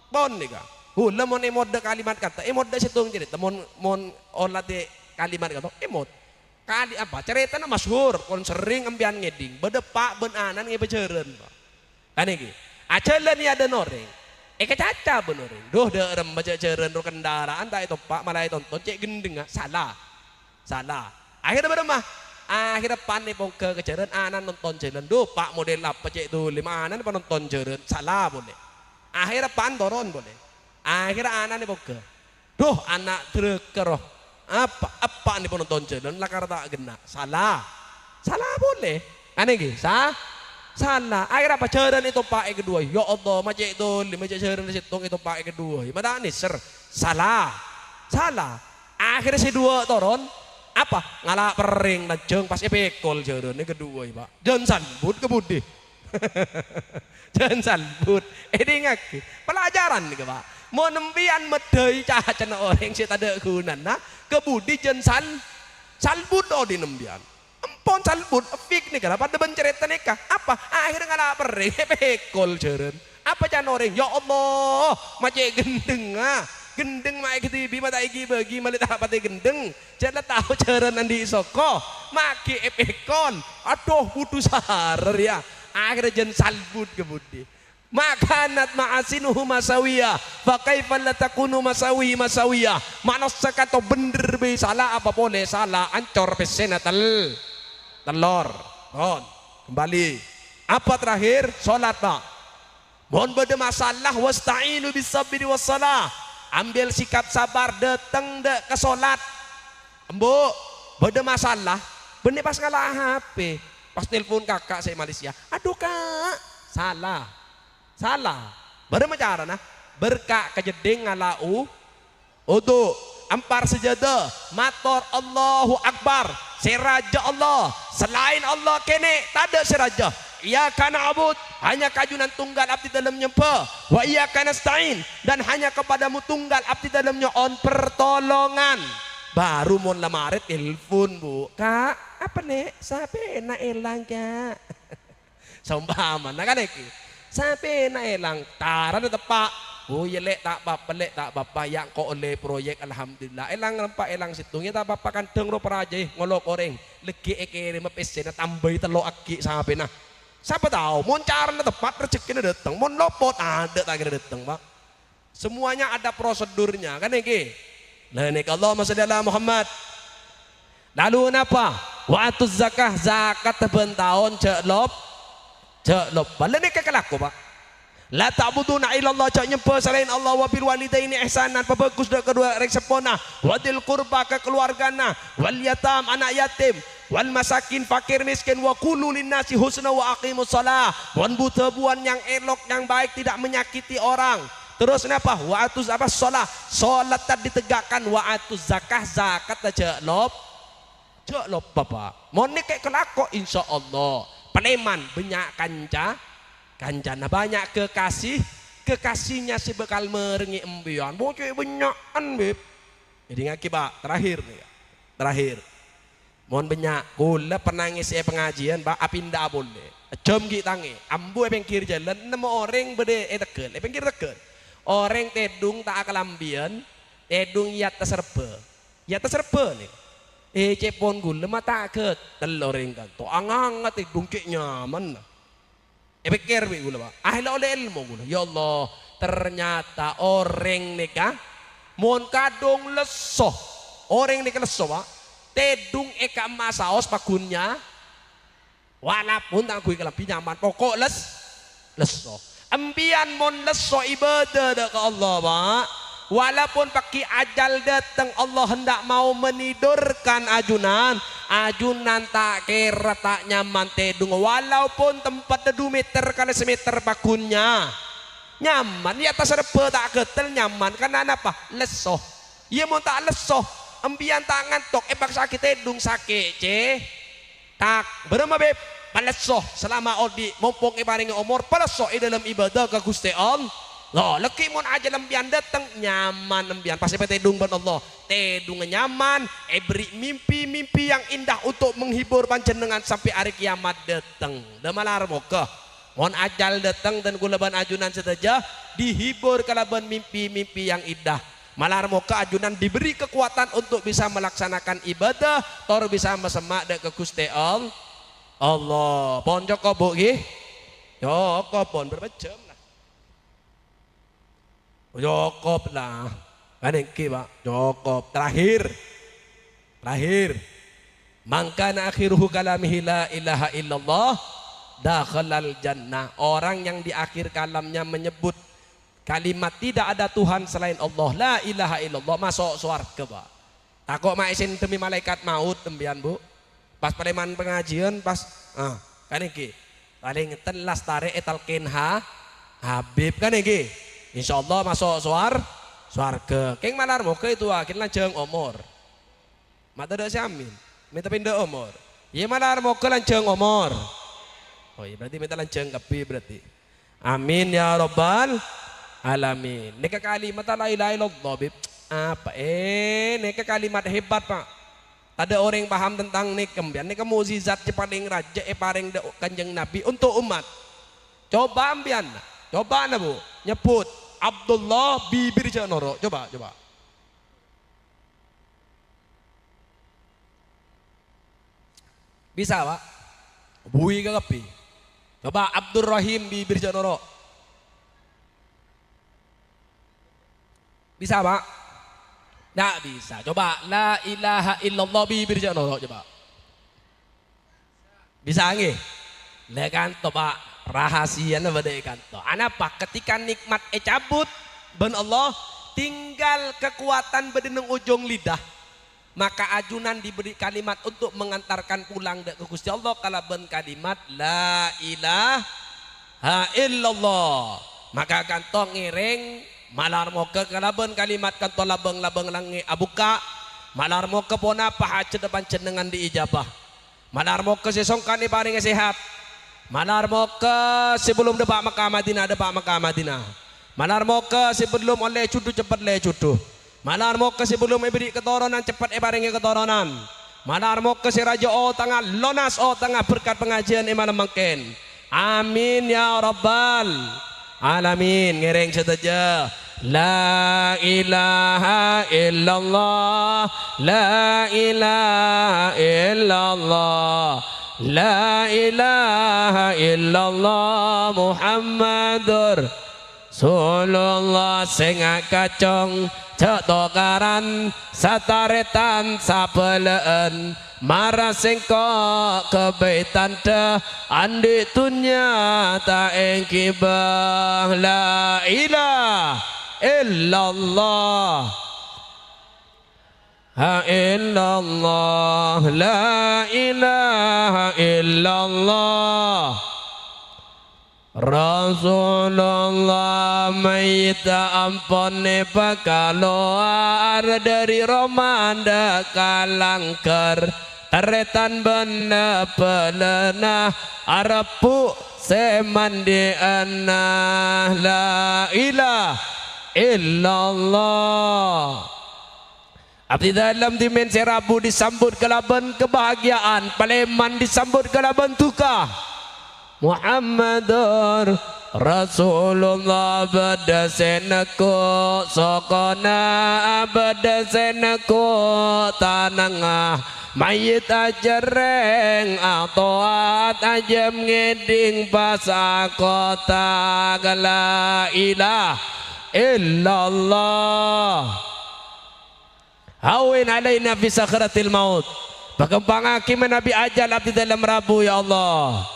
Bon nih kak, hula mon emot de kalimat kata, emot de situng cerita, mon olah de kalimat kata, emot kali apa cerita na masyhur, kon sering ambian ngeding, bedepak benanan ngebeceren, kan ini, ajalan ni ada noreng, kecaca benoreng, doh de rem baca ceren ro kendaraan tak itu pak malah tonton cek gendeng, salah, akhirnya beremah, akhirnya pan nih pong ke keceren anan nonton ceren, doh pak model apa cek tu lima anan nonton ceren, salah boleh. Akhirnya pantoron boleh. Akhirnya anak nih boga. Duh anak terkeroh. Apa nih penonton jalan lakar tak gena. Salah boleh. Aneh gih. Salah. Akhirnya apa jalan itu pakai kedua. Ya Allah macam itu lima jalan di situ itu pakai kedua. Mana nih salah. Akhirnya si dua toron. Apa ngalak pering najeng pas epekol jalan ini kedua pak. Jangan sambut kebudi. Jangan salbut, ini ngaki pelajaran nih pak. Mau nembian medai caca orang si tada gunan, nah kebudi jangan salbut oh di nembian. Empon salbut, fik nih kenapa ada bencerita nikah? Apa? Akhirnya nggak pering, pekol jeren. Apa can orang? Ya Allah, macam gendeng mak ketibi mata igi bagi malit apa teh gendeng. Jangan tahu jeren andi soko, maki epekon. Aduh putus sarar ya. Akhirnya jen salbut kebudi makanat ma'asinuhu masawiyah fakaifa la takunu masawiyah manusia kata bener be salah apa boleh salah ancor pesena telur kembali apa terakhir salat pak mohon beda masalah wasta'inu bisabri wassalah ambil sikap sabar datang ke salat embo beda masalah bener pas ngalah HP pas telepon kakak saya Malaysia, aduh kak, salah, bermacara nah, berkak kejeding ngalau, untuk ampar sejadah, mator Allahu Akbar, seraja Allah, selain Allah kene, tak ada seraja, ia kana abud, hanya kajunan tunggal abdi dalam nyempa, wa ia kana stain, dan hanya kepadamu tunggal abdi dalamnya on pertolongan. Baru mau lamarit telepon bu, kak apa nih sampai na elang kak seumpama nah kan iki sampai na elang taran tepak oh ya lek tak apa yang kok oleh proyek alhamdulillah elang nampak elang situngnya tak apa kan dengro peraja ngolok oreng legi ekere mepesena tambahi telo aki sampai nah siapa tahu mau cara tepat rezekinya datang mau lopot ada tak kira datang pak semuanya ada prosedurnya kan iki. Nah ini Allahumma sholli ala Muhammad. Lalu apa? Waktu zakat tahun cek lop. Bala ni kekelaku pak. La ta'buduna illallah cak nyempa selain Allah wa bil walidaini ihsanan bagus dak kedua rek sepona wa dil qurba ke keluargana wal yatam anak yatim wal masakin fakir miskin wa qulu linnasi husna wa aqimus shalah. Wan buta-buan yang elok yang baik tidak menyakiti orang. Terus kenapa? Wa'atuz apa? Sholat tadi ditegakkan. Wa'atuz zakat aja lop bapak. Mau kayak kelako insya Allah. Peleman banyak kanca kancana banyak kekasihnya si bekal merengi embian bocah benyakan beb jadi ngakibat terakhir nih terakhir mohon banyak gula penangis pengajian ba apinda boleh jam tangi ambu pengkir jalan nama orang bede tekel pengkir tekel orang tedung tak kelambian tedung yat terserpe nih cepon gula mata ke telur kan to angang tedung kek nyaman pikir bi gula ahli oleh ilmu gula ya Allah ternyata orang nikah mohon kadung lesoh orang nikah lesoh pak tedung eka masaos pakunnya walaupun tak kui kelambi nyaman pokok lesoh ambian mon lesoh ibadah ke Allah pak walaupun pakai ajal datang Allah hendak mau menidurkan ajunan tak kira tak nyaman tedung walaupun tempat 2 meter kali semeter pakunnya nyaman di atas serba tak ketel nyaman karena apa lesoh ia mau tak lesoh ambian tangan tok paksa kita tedung sakit tak berapa beb palesoh selama odi mumpung ibaring umur palesoh dalam ibadah ke Gusti Allah loh leki mun aja lembian datang nyaman lembian pasti tedung ban Allah tedung nyaman beri mimpi yang indah untuk menghibur panjenengan sampai hari kiamat datang damalar moga mohon ajal datang dan kulaban ajunan saja dihibur kalaban mimpi yang indah malar moga ajunan diberi kekuatan untuk bisa melaksanakan ibadah tor bisa mesemak dek ke Gusti Allah pon joko bu nggih joko pon berapa jam Jokop lah, kan iki pak, Jokop terakhir, mangkana akhiruhu kalamihi la ilaha illallah, dakhalal jannah. Orang yang di akhir kalamnya menyebut kalimat tidak ada Tuhan selain Allah, la ilaha illallah, masuk surga pak. Takut maisin demi malaikat maut tembian bu, pas pareman pengajian pas, kan iki, paling telas tarik etalkin Habib kan iki. Insya Allah masuk suarga. Keng malar moga itu akhir lanjeng umur. Mata dak siamin. Minta pindah umur. Iya malar moga lanjeng umur. Oh iya berarti minta lanjeng kepi berarti. Amin ya robbal alamin. Neka kalimat la ilaha illallah bib. Apa neka kalimat hebat pak. Ada orang yang paham tentang nikem. Neka mukjizat paling raja paling kanjeng Nabi untuk umat. Coba ambian. Coba na bu nyebut Abdullah bibir janoro coba bisa pak bui ke kepi coba Abdurrahim bibir janoro bisa pak nggak bisa coba la ilaha illallah bibir janoro coba bisa nggih lekan coba rahasia na badai kanto. Anapa ketika nikmat cabut ben Allah tinggal kekuatan bedeneng ujung lidah maka ajunan diberi kalimat untuk mengantarkan pulang ke Gusti Allah kalaban kalimat la ilaha illallah maka kanto ngiring malar moga kalaban kalimat kanto labeng langi abuka malar moga pona pahace depan cendengan diijabah malar moga sesongkan paring sehat manar moka sebelum depak Makkah Madinah manar moka sebelum oleh cudu cepat le cudu manar moka sebelum beri ketoronan cepat baringi ketoronan manar moka si raja tengah lonas tengah berkat pengajian iman mungkin amin ya rabbal alamin ngereng saja la ilaha illallah la ilaha illallah La ilaha illallah Muhammadur Rasulullah sing kacong cetokaran sataretan sapeleen marah singkok kebaitan dah andi tunya ta engkibah la ilaha illallah La illallah la ilaha illallah Rasulullah mayita ampone pakaloar dari Romanda kalangker retan benda pelena arapu semandi anah la ilaha illallah. Abdi dalam dimensi Rabu disambut kelaban kebahagiaan, Paleman disambut kelaban duka. Muhammadur Rasulullah badasenaku sokona badasenaku tanangah mayit ajareng atoat ajam ngeding pasa kota la ilaha illallah. Hawin alaina fi sakratil maut. Pakempangaki Nabi ajal abdi dalam Rabu ya Allah.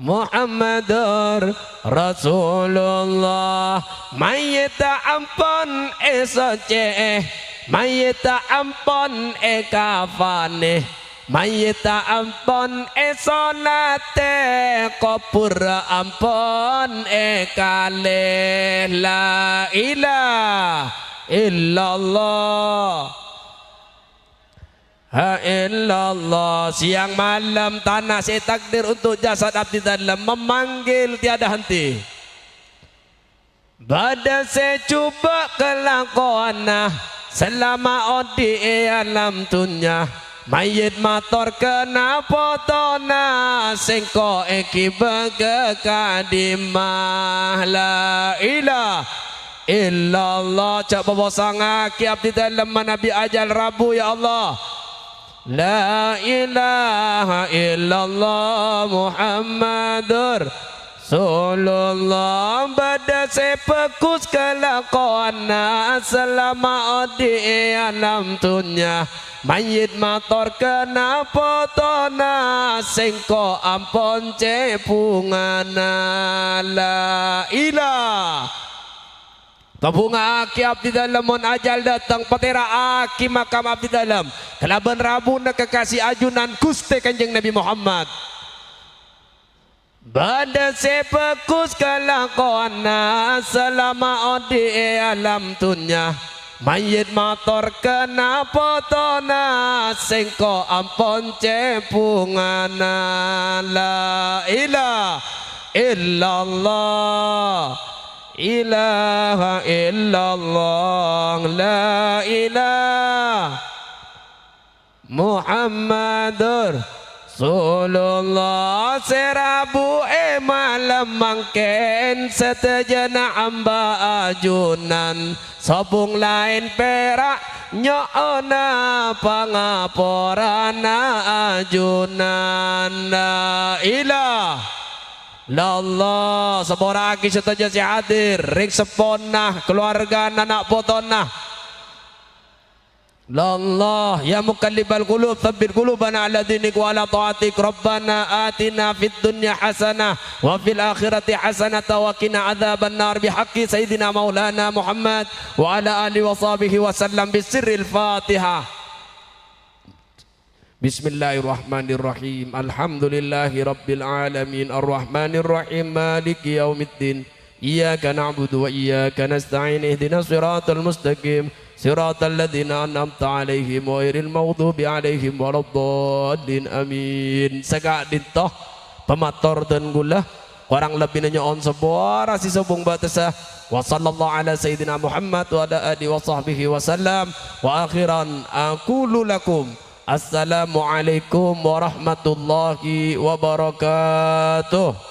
Muhammadur Rasulullah mayita ampun esoce mayita ampun kafane mayita ampun esonate kopur ampun kale la ilaha illallah ha illallah. Siang malam tanah saya takdir untuk jasad abdi dalam memanggil tiada henti. Bada saya cuba kelakuan selama odi alam dunia. Mayit mator kenapa tona sengko eki begekadimah la ilaha illallah. Cak babosang aki abdi dalam Nabi ajal Rabu ya Allah. La ilaha illallah Muhammadur Rasulullah. Bada sepekus kelakuan selama di alam dunia. Mayit mator kenapa tona sengko ampun cepungana la ilaha. Kabunga aki abdi dalam mon ajal datang patera aki makam abdi dalam kelaban Rabu nak kekasih ajunan Gusti Kanjeng Nabi Muhammad. Bada sepekus kelakuan selama odi alam dunia. Mayit mator kenapa tona sengko ampun cepungana la ilaha illallah. Ilaha illallah la ilaha Muhammadur Rasulullah. Serabu malam mangken setejana amba ajunan sobung lain perak nyona pangaporana ajunan la ilaha Allah. Sebora aki setaja si hadir ring seponah keluarga anak potona Allah. Ya mukallibal qulub tsabbit qulubana ala dinik wa ala taatik. Rabbana atina fid dunya hasanah wa fil akhirati hasanah wa qina adzaban nar bihaqqi sayyidina maulana Muhammad wa ala alihi wa sahbihi wa sallam bisirril Fatihah. Bismillahirrahmanirrahim. Alhamdulillahi rabbil alamin arrahmanir rahim maliki yaumiddin. Iyyaka na'budu wa iyyaka nasta'in ihdinas siratal mustaqim siratal ladzina an'amta 'alaihim ghairil maghdubi 'alaihim waladdallin amin. Sagak dintoh pemator dan gula orang lebih nanya on sebuah si sebung batasa wa sallallahu ala sayyidina Muhammad wa ala alihi wa sahbihi wa sallam wa akhiran aqulu lakum Assalamualaikum warahmatullahi wabarakatuh.